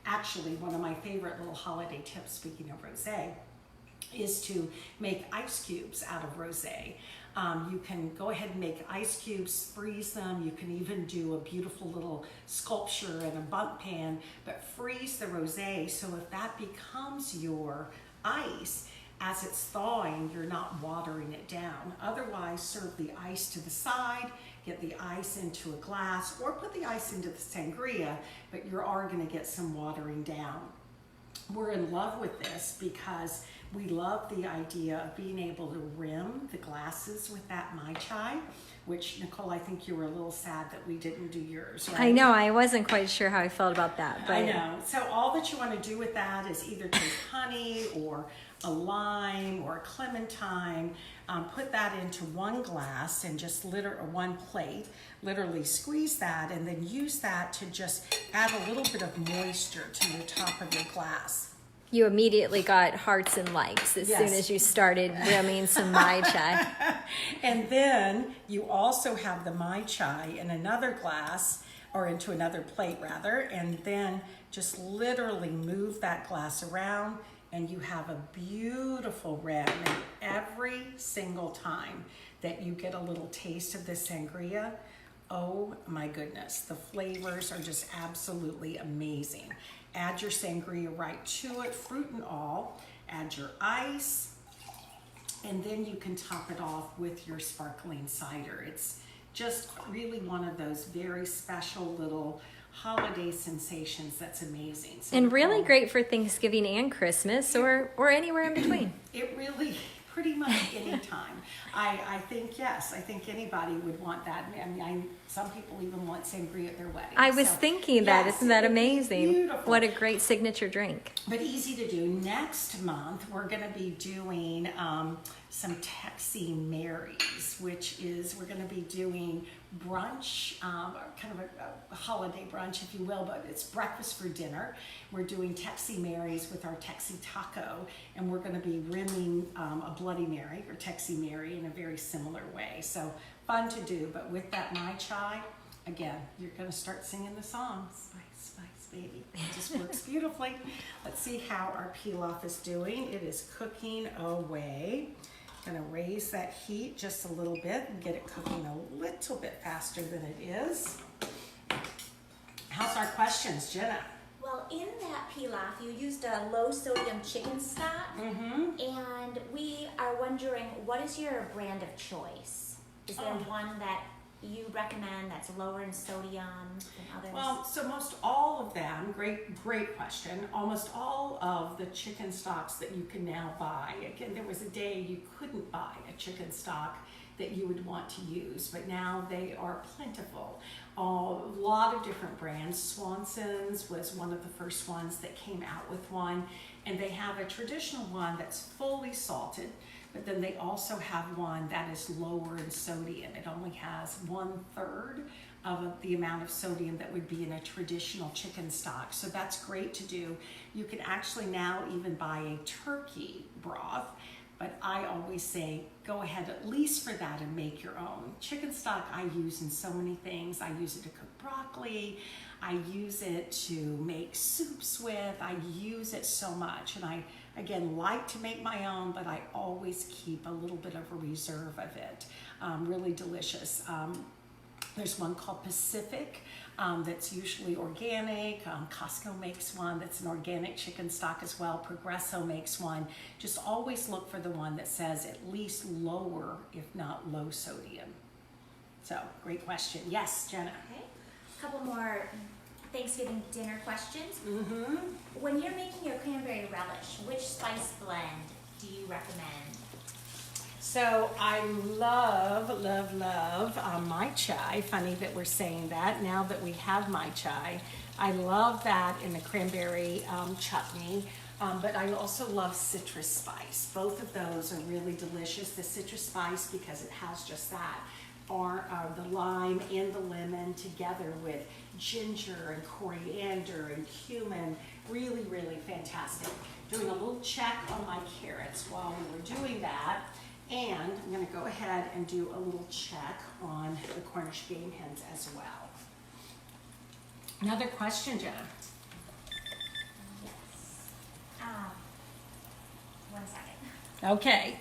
Actually, one of my favorite little holiday tips, speaking of rosé, is to make ice cubes out of rosé. You can go ahead and make ice cubes, freeze them. You can even do a beautiful little sculpture in a bundt pan, but freeze the rosé so if that becomes your ice, as it's thawing, you're not watering it down. Otherwise, serve the ice to the side, get the ice into a glass, or put the ice into the sangria, but you are going to get some watering down. We're in love with this because we love the idea of being able to rim the glasses with that Mai Chai, which, Nicole, I think you were a little sad that we didn't do yours, right?
I know, I wasn't quite sure how I felt about that. But
I know. So all that you want to do with that is either take honey or a lime or a clementine, put that into one glass and just one plate, literally squeeze that, and then use that to just add a little bit of moisture to the top of your glass.
You immediately got hearts and likes as soon as you started rimming some Mai Chai.
And then you also have the Mai Chai in another glass, or into another plate rather, and then just literally move that glass around and you have a beautiful rim. And every single time that you get a little taste of this sangria, oh my goodness, the flavors are just absolutely amazing. Add your sangria right to it, fruit and all. Add your ice, and then you can top it off with your sparkling cider. It's just really one of those very special little holiday sensations that's amazing. So
And really great for Thanksgiving and Christmas, or anywhere in between.
It really, pretty much any time. I think, yes, I think anybody would want that. I mean, some people even want sangria at their wedding.
I was thinking that.
Yes,
Isn't that amazing?
beautiful.
What a great signature drink.
But easy to do. Next month, we're going to be doing some Texi Marys, which is, we're going to be doing brunch, kind of a holiday brunch, if you will, but it's breakfast for dinner. We're doing Texi Marys with our Texi taco, and we're going to be rimming a Bloody Mary or Texi Mary in a very similar way. So fun to do, but with that Mai Chai, again, you're going to start singing the song, Spice, Spice, Baby. It just works beautifully. Let's see how our pilaf is doing. It is cooking away. Going to raise that heat just a little bit and get it cooking a little bit faster than it is. How's our questions, Jenna?
Well, in that pilaf, you used a low sodium chicken stock, and we are wondering, what is your brand of choice? Is there one that you recommend that's lower in sodium than others?
Well, so most all of them, great question. Almost all of the chicken stocks that you can now buy, again, there was a day you couldn't buy a chicken stock that you would want to use, but now they are plentiful. A lot of different brands. Swanson's was one of the first ones that came out with one, and they have a traditional one that's fully salted, but then they also have one that is lower in sodium. It only has 1/3 of the amount of sodium that would be in a traditional chicken stock. So that's great to do. You can actually now even buy a turkey broth, but I always say go ahead at least for that and make your own. Chicken stock I use in so many things. I use it to cook broccoli. I use it to make soups with. I use it so much. And I, again, like to make my own, but I always keep a little bit of a reserve of it. Really delicious. There's one called Pacific that's usually organic. Costco makes one that's an organic chicken stock as well. Progresso makes one. Just always look for the one that says at least lower, if not low sodium. So, great question. Yes, Jenna.
Okay. A couple more Thanksgiving dinner questions.
Mm-hmm.
When you're making your cranberry relish, which spice blend do you recommend?
So I love Mai Chai. Funny that we're saying that now that we have Mai Chai. I love that in the cranberry chutney, but I also love citrus spice. Both of those are really delicious. The citrus spice, because it has just that, are the lime and the lemon together with ginger and coriander and cumin. Really, really fantastic. Doing a little check on my carrots while we were doing that. And I'm going to go ahead and do a little check on the Cornish game hens as well. Another question, Jenna.
Yes. One second.
Okay.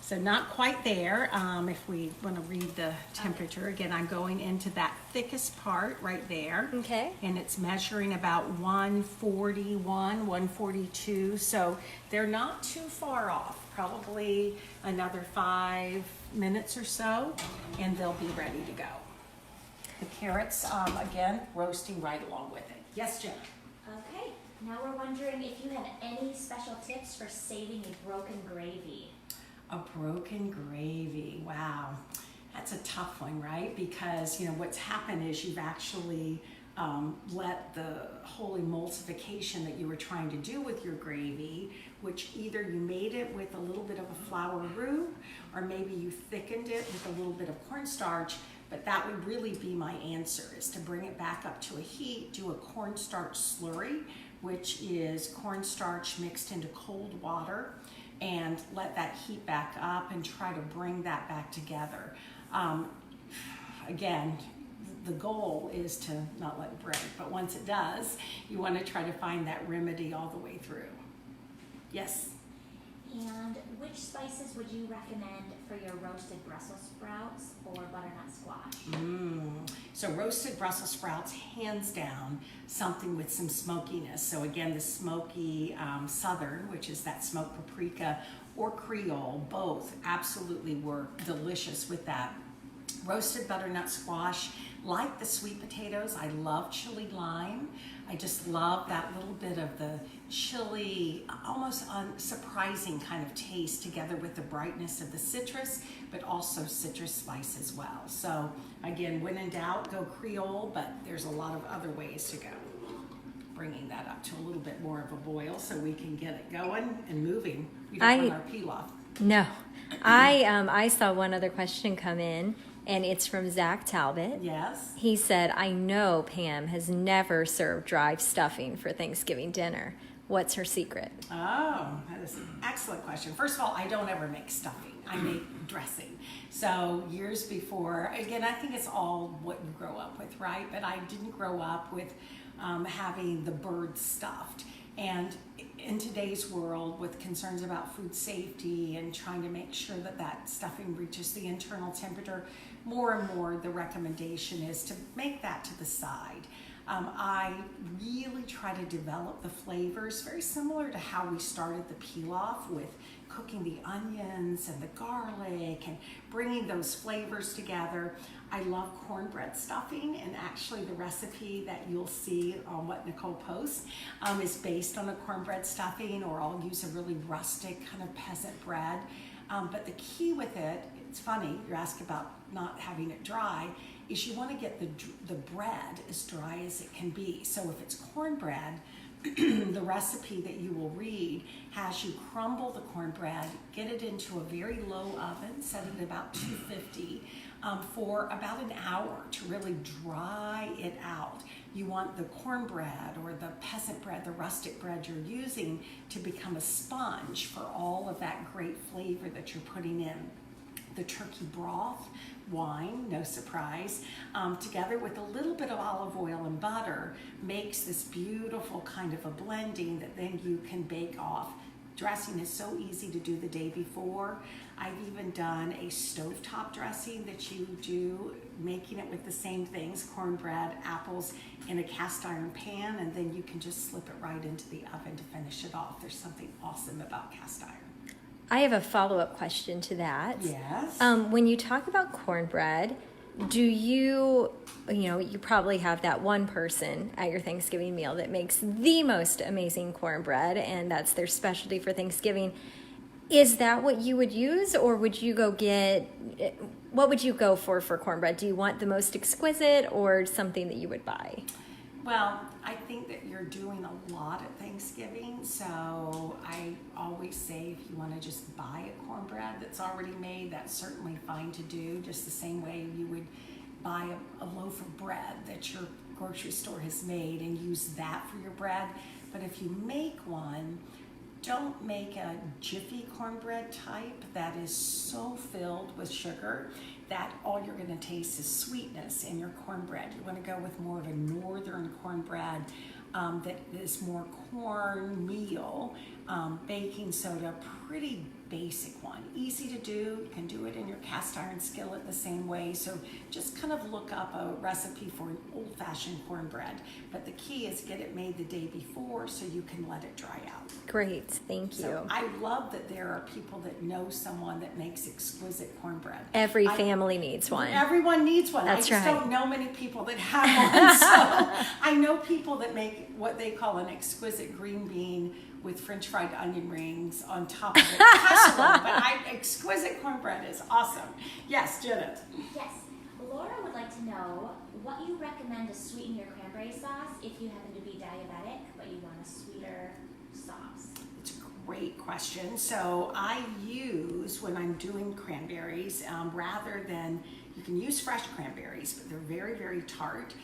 So not quite there. If we want to read the temperature, again, I'm going into that thickest part right there.
Okay.
And it's measuring about 141, 142. So they're not too far off. Probably another 5 minutes or so, and they'll be ready to go. The carrots, again, roasting right along with it. Yes, Jenna?
Okay. Now we're wondering if you have any special tips for saving a broken gravy.
A broken gravy, wow. That's a tough one, right? Because, you know, what's happened is you've actually let the whole emulsification that you were trying to do with your gravy, which either you made it with a little bit of a flour roux, or maybe you thickened it with a little bit of cornstarch, but that would really be my answer, is to bring it back up to a heat, do a cornstarch slurry, which is cornstarch mixed into cold water, and let that heat back up and try to bring that back together. Again, the goal is to not let it break, but once it does, you want to try to find that remedy all the way through. Yes?
And which spices would you recommend for your roasted Brussels sprouts or butternut squash?
So roasted Brussels sprouts, hands down, something with some smokiness. So again, the smoky southern, which is that smoked paprika, or Creole, both absolutely work delicious with that. Roasted butternut squash, like the sweet potatoes, I love chili lime. I just love that little bit of the chili, almost surprising kind of taste together with the brightness of the citrus, but also citrus spice as well. So again, when in doubt, go Creole, but there's a lot of other ways to go. Bringing that up to a little bit more of a boil so we can get it going and moving. We don't want our pilaf.
No. I saw one other question come in, and it's from Zach Talbot.
Yes.
He said, I know Pam has never served dry stuffing for Thanksgiving dinner. What's her secret?
Oh, that is an excellent question. First of all, I don't ever make stuffing. I make dressing. So years before, again, I think it's all what you grow up with, right? But I didn't grow up with having the bird stuffed. And in today's world, with concerns about food safety and trying to make sure that that stuffing reaches the internal temperature, more and more the recommendation is to make that to the side. I really try to develop the flavors very similar to how we started the pilaf, with cooking the onions and the garlic and bringing those flavors together. I love cornbread stuffing, and actually the recipe that you'll see on what Nicole posts is based on a cornbread stuffing, or I'll use a really rustic kind of peasant bread. But the key with it, it's funny, you ask about not having it dry, is you want to get the bread as dry as it can be. So if it's cornbread, the recipe that you will read has you crumble the cornbread, get it into a very low oven, set it at about 250 for about an hour to really dry it out. You want the cornbread or the peasant bread, the rustic bread you're using, to become a sponge for all of that great flavor that you're putting in. The turkey broth, wine, no surprise, together with a little bit of olive oil and butter, makes this beautiful kind of a blending that then you can bake off. Dressing is so easy to do the day before. I've even done a stovetop dressing that you do, making it with the same things, cornbread, apples, in a cast iron pan, and then you can just slip it right into the oven to finish it off. There's something awesome about cast iron.
I have a follow-up question to that.
Yes.
When you talk about cornbread, do you probably have that one person at your Thanksgiving meal that makes the most amazing cornbread, and that's their specialty for Thanksgiving. Is that what you would use, or would you what would you go for cornbread? Do you want the most exquisite or something that you would buy?
Well, I think that you're doing a lot at Thanksgiving, so I always say if you want to just buy a cornbread that's already made, that's certainly fine to do, just the same way you would buy a loaf of bread that your grocery store has made and use that for your bread. But if you make one, don't make a jiffy cornbread type that is so filled with sugar that all you're going to taste is sweetness in your cornbread. You want to go with more of a northern cornbread that is more cornmeal, baking soda, pretty basic one. Easy to do. You can do it in your cast iron skillet the same way. So just kind of look up a recipe for an old-fashioned cornbread. But the key is get it made the day before so you can let it dry out.
Great, thank you.
So I love that there are people that know someone that makes exquisite cornbread.
Every family needs one.
Everyone needs one.
That's
I just
right.
don't know many people that have one. So I know people that make what they call an exquisite green bean with French fried onion rings on top of it. Casserole, but exquisite cornbread is awesome. Yes, Janet.
Yes. Laura would like to know what you recommend to sweeten your cranberry sauce if you happen to be diabetic, but you want a sweeter sauce.
It's a great question. So I use, when I'm doing cranberries, rather than, you can use fresh cranberries, but they're very, very tart.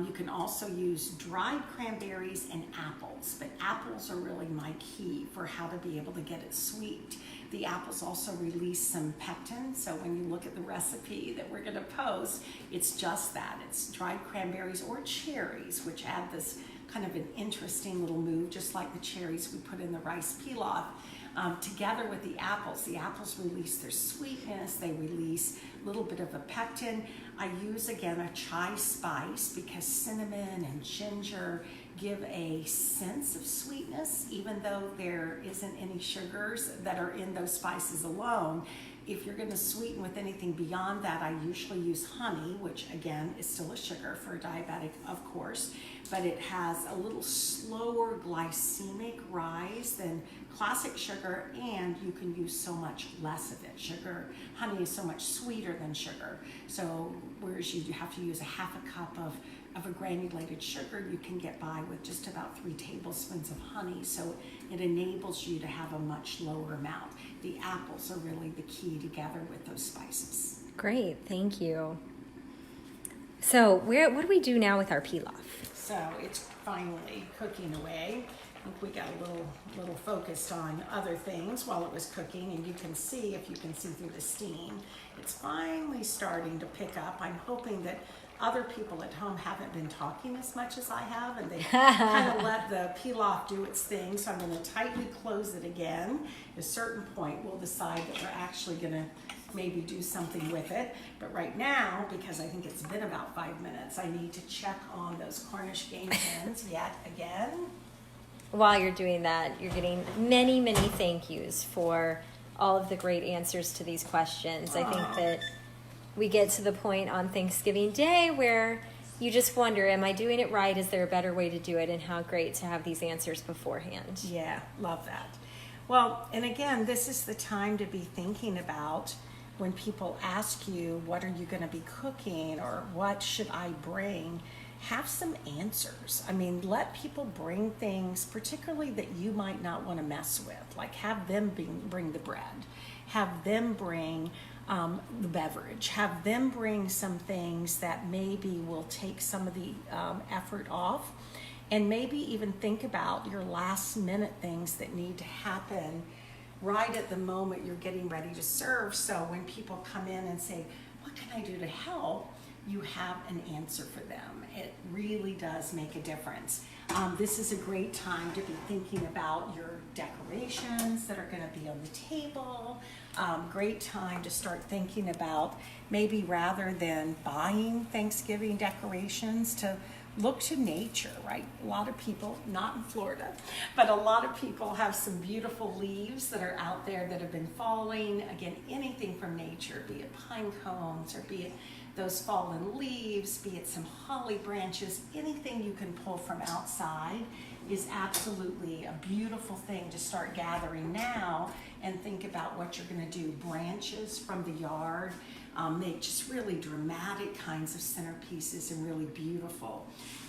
You can also use dried cranberries and apples, but apples are really my key for how to be able to get it sweet. The apples also release some pectin, so when you look at the recipe that we're going to post, it's just that. It's dried cranberries or cherries, which add this kind of an interesting little move, just like the cherries we put in the rice pilaf. Together with the apples release their sweetness, they release a little bit of a pectin. I use, again, a chai spice because cinnamon and ginger give a sense of sweetness, even though there isn't any sugars that are in those spices alone. If you're going to sweeten with anything beyond that, I usually use honey, which again is still a sugar for a diabetic, of course, but it has a little slower glycemic rise than classic sugar, and you can use so much less of it. Honey is so much sweeter than sugar. So whereas you have to use a half a cup of a granulated sugar, you can get by with just about 3 tablespoons of honey. So it enables you to have a much lower amount. The apples are really the key together with those spices.
Great, thank you. So what do we do now with our pilaf?
So it's finally cooking away. I think we got a little focused on other things while it was cooking, and you can see, if you can see through the steam, it's finally starting to pick up. I'm hoping that other people at home haven't been talking as much as I have, and they kind of let the pilaf do its thing. So I'm going to tightly close it again. At a certain point, we'll decide that we're actually going to maybe do something with it. But right now, because I think it's been about 5 minutes, I need to check on those Cornish game hens yet again.
While you're doing that, you're getting many, many thank yous for all of the great answers to these questions. I think that we get to the point on Thanksgiving Day where you just wonder, am I doing it right? Is there a better way to do it? And how great to have these answers beforehand.
Yeah, love that. Well, and again, this is the time to be thinking about when people ask you, what are you going to be cooking, or what should I bring? Have some answers. I mean, let people bring things, particularly that you might not want to mess with. Like have them bring the bread. Have them bring the beverage. Have them bring some things that maybe will take some of the effort off. And maybe even think about your last minute things that need to happen right at the moment you're getting ready to serve. So when people come in and say, what can I do to help? You have an answer for them. It really does make a difference. This is a great time to be thinking about your decorations that are going to be on the table. Great time to start thinking about maybe rather than buying Thanksgiving decorations, to look to nature, right? A lot of people, not in Florida, but a lot of people have some beautiful leaves that are out there that have been falling. Again, anything from nature, be it pine cones or be it those fallen leaves, be it some holly branches, anything you can pull from outside is absolutely a beautiful thing to start gathering now and think about what you're going to do. Branches from the yard make just really dramatic kinds of centerpieces and really beautiful.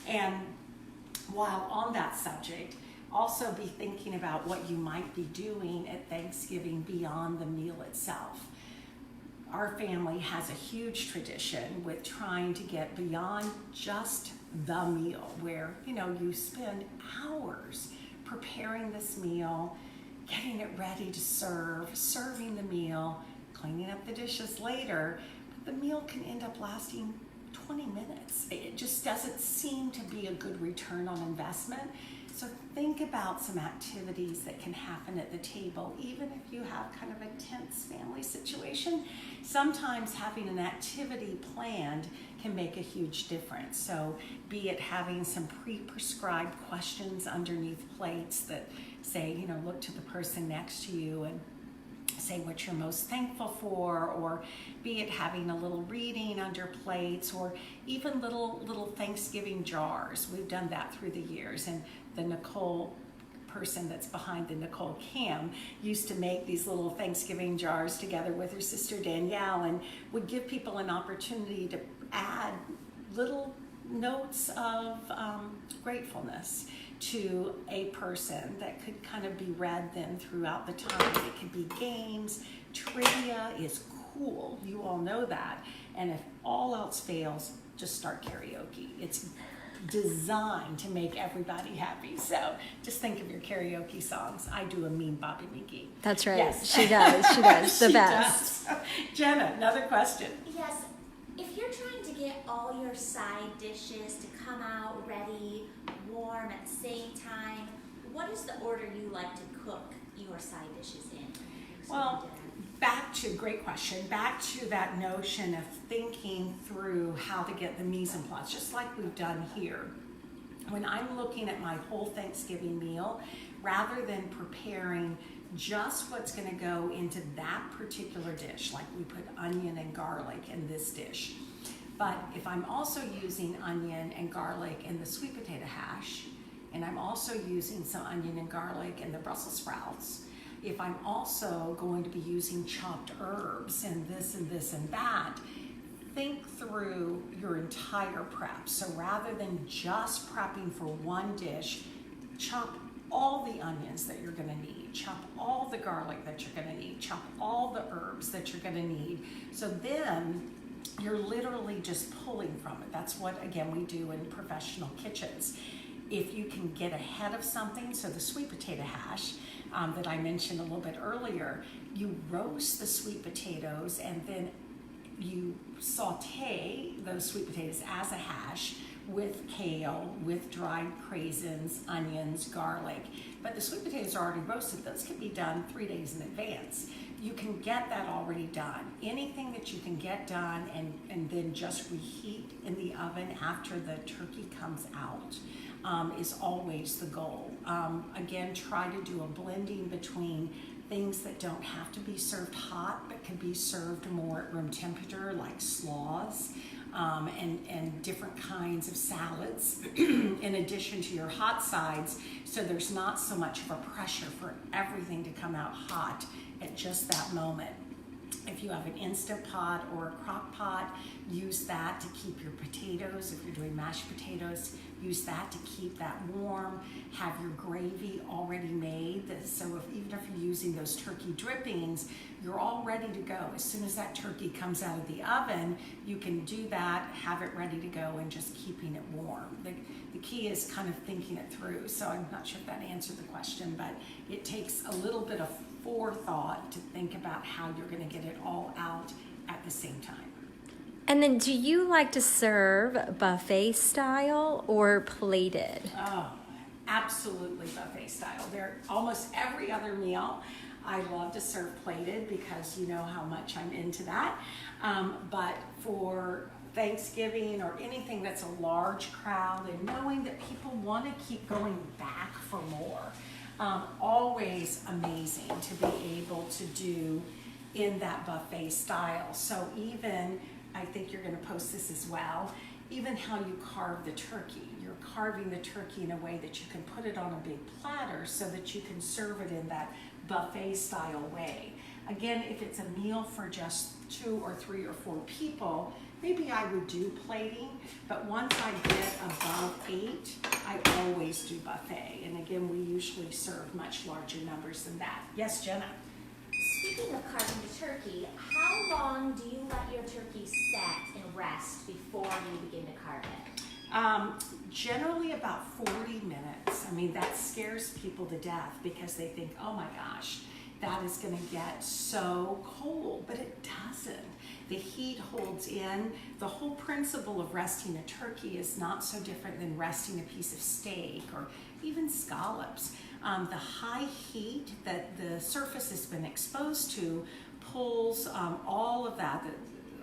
And while on that subject, also be thinking about what you might be doing at Thanksgiving beyond the meal itself. Our family has a huge tradition with trying to get beyond just the meal, where you spend hours preparing this meal, getting it ready to serve, serving the meal, cleaning up the dishes later. But the meal can end up lasting 20 minutes. It just doesn't seem to be a good return on investment. So think about some activities that can happen at the table, even if you have kind of a tense family situation. Sometimes having an activity planned can make a huge difference. So be it having some pre-prescribed questions underneath plates that say, look to the person next to you and say what you're most thankful for, or be it having a little reading under plates, or even little Thanksgiving jars. We've done that through the years, and the Nicole person that's behind the Nicole Cam used to make these little Thanksgiving jars together with her sister Danielle, and would give people an opportunity to add little notes of gratefulness to a person that could kind of be read then throughout the time. It could be games. Trivia is cool. You all know that. And if all else fails, just start karaoke. It's designed to make everybody happy. So just think of your karaoke songs. I do a mean Bobby McGee.
That's right.
Yes.
She does. She does. The
She
best.
does. Jenna, another question.
Yes, if you're trying to get all your side dishes to come out ready, warm at the same time, what is the order you like to cook your side dishes in?
Well, great question, back to that notion of thinking through how to get the mise en place, just like we've done here. When I'm looking at my whole Thanksgiving meal, rather than preparing just what's going to go into that particular dish, like we put onion and garlic in this dish, but if I'm also using onion and garlic in the sweet potato hash, and I'm also using some onion and garlic in the Brussels sprouts, if I'm also going to be using chopped herbs and this and this and that, think through your entire prep. So rather than just prepping for one dish, chop all the onions that you're going to need, chop all the garlic that you're going to need, chop all the herbs that you're going to need. So then you're literally just pulling from it. That's what, again, we do in professional kitchens. If you can get ahead of something, so the sweet potato hash that I mentioned a little bit earlier, you roast the sweet potatoes and then you saute those sweet potatoes as a hash with kale, with dried craisins, onions, garlic. But the sweet potatoes are already roasted. Those can be done 3 days in advance. you can get that already done. Anything that you can get done and then just reheat in the oven after the turkey comes out is always the goal. Again, try to do a blending between things that don't have to be served hot but can be served more at room temperature, like slaws, and different kinds of salads in addition to your hot sides, so there's not so much of a pressure for everything to come out hot at just that moment. If you have an Instant Pot or a crock pot, use that to keep your potatoes. If you're doing mashed potatoes, use that to keep that warm. Have your gravy already made, so even if you're using those turkey drippings, you're all ready to go. As soon as that turkey comes out of the oven, you can do that, have it ready to go, and just keeping it warm. The key is kind of thinking it through. So I'm not sure if that answered the question, but it takes a little bit of forethought to think about how you're going to get it all out at the same time.
And then do you like to serve buffet style or plated?
Oh, absolutely buffet style. Almost every other meal I love to serve plated because you know how much I'm into that. But for Thanksgiving or anything that's a large crowd, and knowing that people want to keep going back for more, always amazing to be able to do in that buffet style. So even, I think you're going to post this as well, even how you carve the turkey. You're carving the turkey in a way that you can put it on a big platter so that you can serve it in that buffet style way. Again, if it's a meal for just 2 or 3 or 4 people, maybe I would do plating, but once I get above 8, I always do buffet. And again, we usually serve much larger numbers than that. Yes, Jenna?
Speaking of carving the turkey, how long do you let your turkey set and rest before you begin to carve it?
Generally about 40 minutes. I mean, that scares people to death because they think, oh my gosh, that is going to get so cold, but it doesn't. The heat holds in. The whole principle of resting a turkey is not so different than resting a piece of steak or even scallops. The high heat that the surface has been exposed to pulls all of that,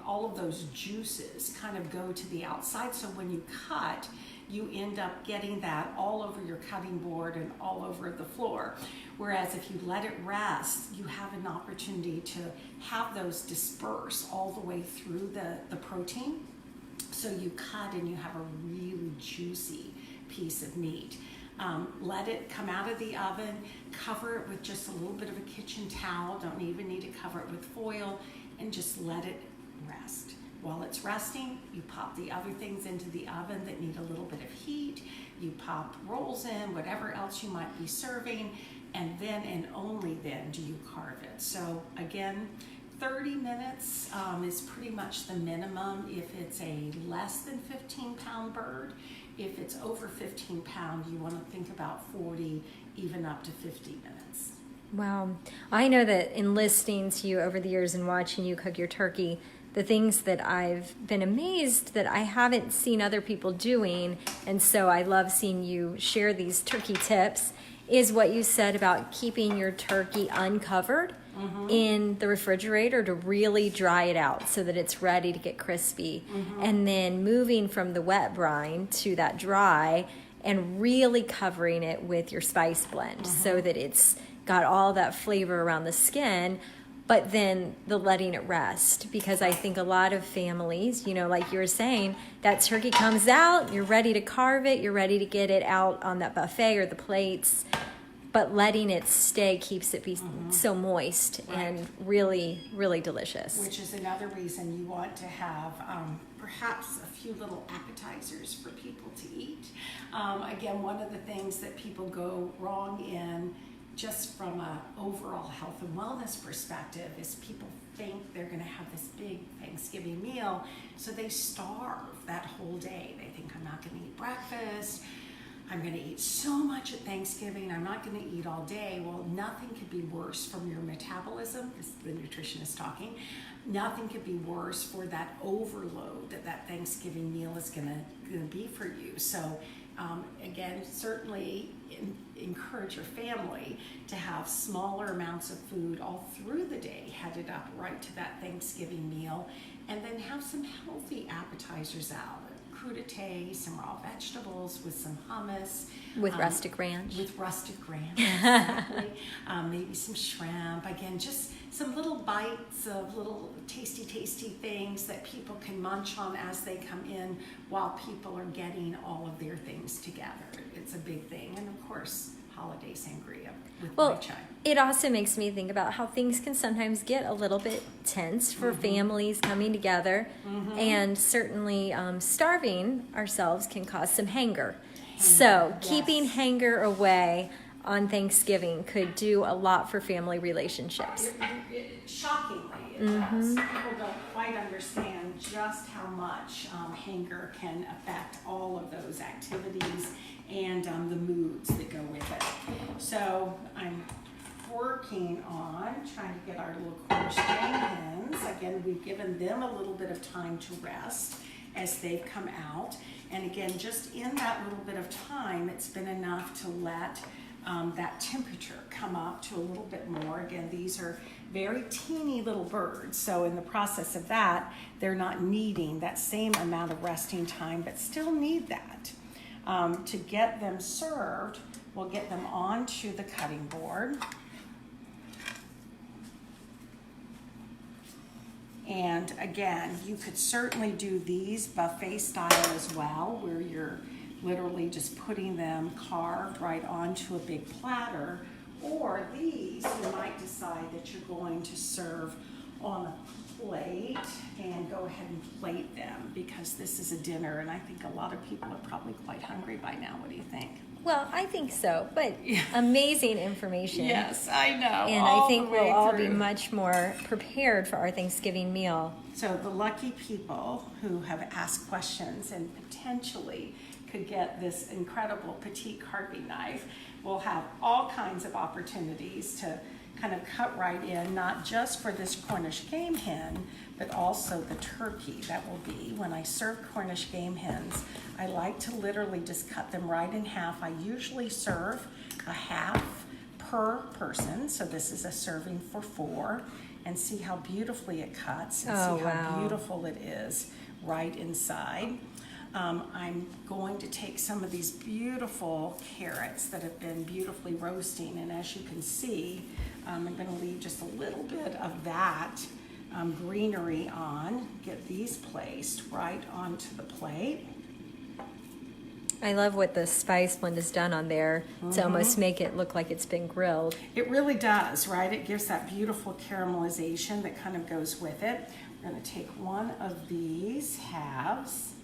all of those juices kind of go to the outside. So when you cut, you end up getting that all over your cutting board and all over the floor. Whereas if you let it rest, you have an opportunity to have those disperse all the way through the protein. So you cut and you have a really juicy piece of meat. Let it come out of the oven, cover it with just a little bit of a kitchen towel, don't even need to cover it with foil, and just let it rest. While it's resting, you pop the other things into the oven that need a little bit of heat, you pop rolls in, whatever else you might be serving, and then and only then do you carve it. So again, 30 minutes is pretty much the minimum if it's a less than 15-pound bird. If it's over 15 pounds, you want to think about 40, even up to 50 minutes.
Wow. I know that in listening to you over the years and watching you cook your turkey, the things that I've been amazed that I haven't seen other people doing, and so I love seeing you share these turkey tips, is what you said about keeping your turkey uncovered in the refrigerator to really dry it out so that it's ready to get crispy. And then moving from the wet brine to that dry and really covering it with your spice blend so that it's got all that flavor around the skin, but then the letting it rest. Because I think a lot of families, you know, like you were saying, that turkey comes out, you're ready to carve it, you're ready to get it out on that buffet or the plates, but letting it stay keeps it be so moist and really, really delicious.
Which is another reason you want to have perhaps a few little appetizers for people to eat. Again, one of the things that people go wrong in, just from an overall health and wellness perspective, is people think they're going to have this big Thanksgiving meal, so they starve that whole day. They think, I'm not going to eat breakfast, I'm going to eat so much at Thanksgiving, I'm not going to eat all day. Well, nothing could be worse from your metabolism, this is the nutritionist talking, nothing could be worse for that overload that Thanksgiving meal is going to be for you. So Again, certainly encourage your family to have smaller amounts of food all through the day, headed up right to that Thanksgiving meal, and then have some healthy appetizers out. Crudité, some raw vegetables with some hummus.
With rustic ranch.
With rustic ranch, exactly. Maybe some shrimp. Again, just some little bites of little tasty things that people can munch on as they come in while people are getting all of their things together. It's a big thing. And of course, holiday sangria with Mai Chai.
It also makes me think about how things can sometimes get a little bit tense for families coming together, and certainly starving ourselves can cause some hanger. So keeping hanger away on Thanksgiving could do a lot for family relationships.
Shockingly, it does. People don't quite understand just how much hanger can affect all of those activities and the moods that go with it. So I'm working on trying to get our little Cornish game hens. Again, we've given them a little bit of time to rest as they've come out. And again, just in that little bit of time, it's been enough to let that temperature come up to a little bit more. Again, these are very teeny little birds, so in the process of that, they're not needing that same amount of resting time, but still need that. To get them served, we'll get them onto the cutting board. And again, you could certainly do these buffet style as well, where you're literally just putting them carved right onto a big platter. Or these, you might decide that you're going to serve on a plate and go ahead and plate them, because this is a dinner and I think a lot of people are probably quite hungry by now. What do you think?
Well, I think so, but amazing information.
Yes, I know.
And I think we'll all be much more prepared for our Thanksgiving meal.
So the lucky people who have asked questions and potentially could get this incredible petite carving knife will have all kinds of opportunities to kind of cut right in, not just for this Cornish game hen, but also the turkey that will be. When I serve Cornish game hens, I like to literally just cut them right in half. I usually serve a half per person, so this is a serving for 4, and see how beautifully it cuts, and see how beautiful it is right inside. I'm going to take some of these beautiful carrots that have been beautifully roasting, and as you can see, I'm going to leave just a little bit of that greenery on, get these placed right onto the plate.
I love what the spice blend has done on there to almost make it look like it's been grilled.
It really does, right? It gives that beautiful caramelization that kind of goes with it. We're going to take one of these halves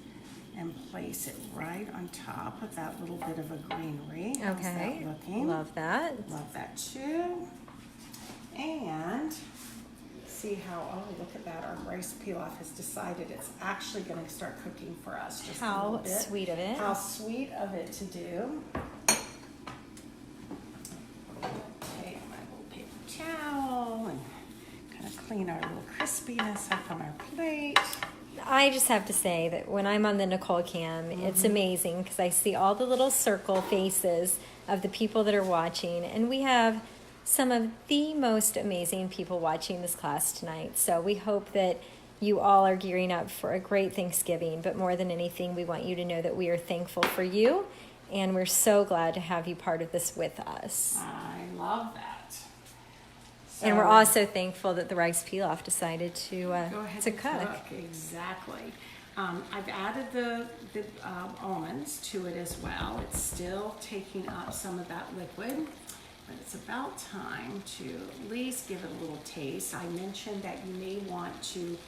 and place it right on top of that little bit of a greenery. How's that looking?
Love that.
Love that too. And see how, oh, look at that. Our rice pilaf has decided it's actually going to start cooking for us just a little bit.
How sweet of it.
How sweet of it to do. Take my little paper towel and kind of clean our little crispiness up on our plate.
I just have to say that when I'm on the Nicole Cam, it's amazing because I see all the little circle faces of the people that are watching, and we have some of the most amazing people watching this class tonight. So we hope that you all are gearing up for a great Thanksgiving, but more than anything, we want you to know that we are thankful for you, and we're so glad to have you part of this with us.
I love that.
And we're also thankful that the rice pilaf decided to cook.
Exactly. I've added the almonds to it as well. It's still taking up some of that liquid, but it's about time to at least give it a little taste. I mentioned that you may want to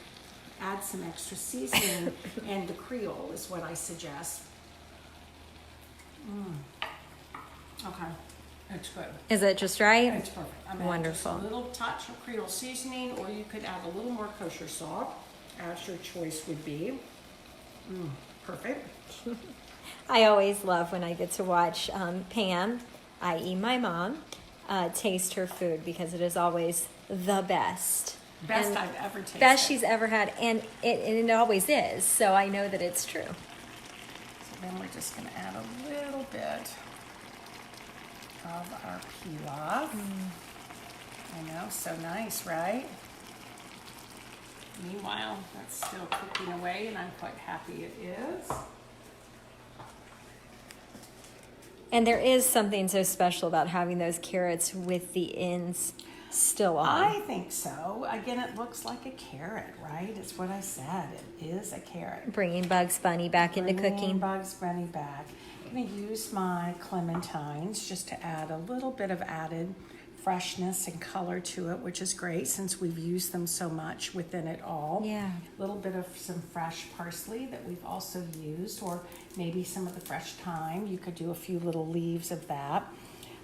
add some extra seasoning, and the Creole is what I suggest. Okay. It's good.
Is it just right?
It's perfect. I'm
wonderful.
Just a little touch of Creole seasoning, or you could add a little more kosher salt, as your choice would be. Perfect.
I always love when I get to watch Pam, i.e. my mom, taste her food, because it is always the best.
Best I've ever tasted.
Best she's ever had, and it always is, so I know that it's true.
So Then we're just going to add a little bit of our pilaf. I know, so nice, right? Meanwhile, that's still cooking away, and I'm quite happy it is.
And there is something so special about having those carrots with the ends still on.
I think so. Again, it looks like a carrot, right? It's what I said. It is a carrot.
Bringing Bugs Bunny back into cooking.
Bugs Bunny back. I'm going to use my clementines just to add a little bit of added freshness and color to it, which is great since we've used them so much within it all.
Yeah.
A little bit of some fresh parsley that we've also used, or maybe some of the fresh thyme. You could do a few little leaves of that.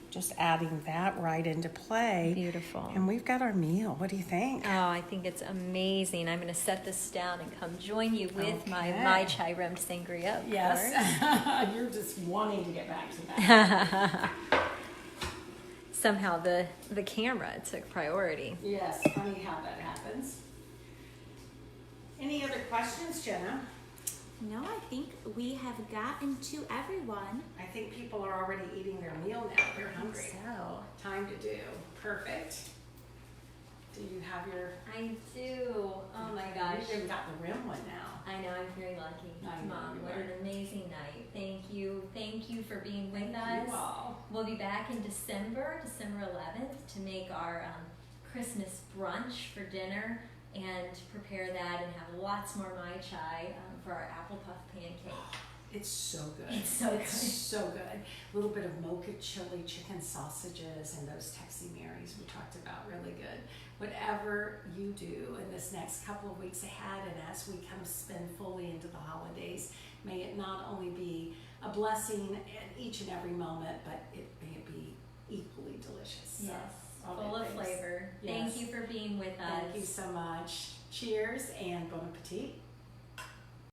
Just adding that right into play.
Beautiful.
And we've got our meal. What do you think?
Oh, I think it's amazing. I'm going to set this down and come join you with my
Okay.
Mai Chai Sangria. Of
Yes. You're just wanting to get back to that.
Somehow the camera took priority.
Yes, funny how that happens. Any other questions, Jenna?
No, I think we have gotten to everyone.
I think people are already eating their meal now. They're hungry.
So,
Time to do. Perfect. Do you have your...
I do. Oh my gosh.
You've even got the rim one now.
I know, I'm very lucky.
I know
Mom,
you
what
are.
an amazing night. Thank you. Thank you for being with
Thank
us.
you all.
We'll be back in December 11th, to make our Christmas brunch for dinner and prepare that and have lots more Mai Chai for our apple puff pancake.
It's so good.
It's so good.
So good. A little bit of Mocha Chili chicken sausages and those Texas Marys we talked about. Really good. Whatever you do in this next couple of weeks ahead, and as we come spin fully into the holidays, may it not only be a blessing at each and every moment, but may it be equally delicious.
Yes,
all
full
good
of
things.
flavor.
Yes.
Thank you for being with us.
Thank you so much. Cheers and bon appetit.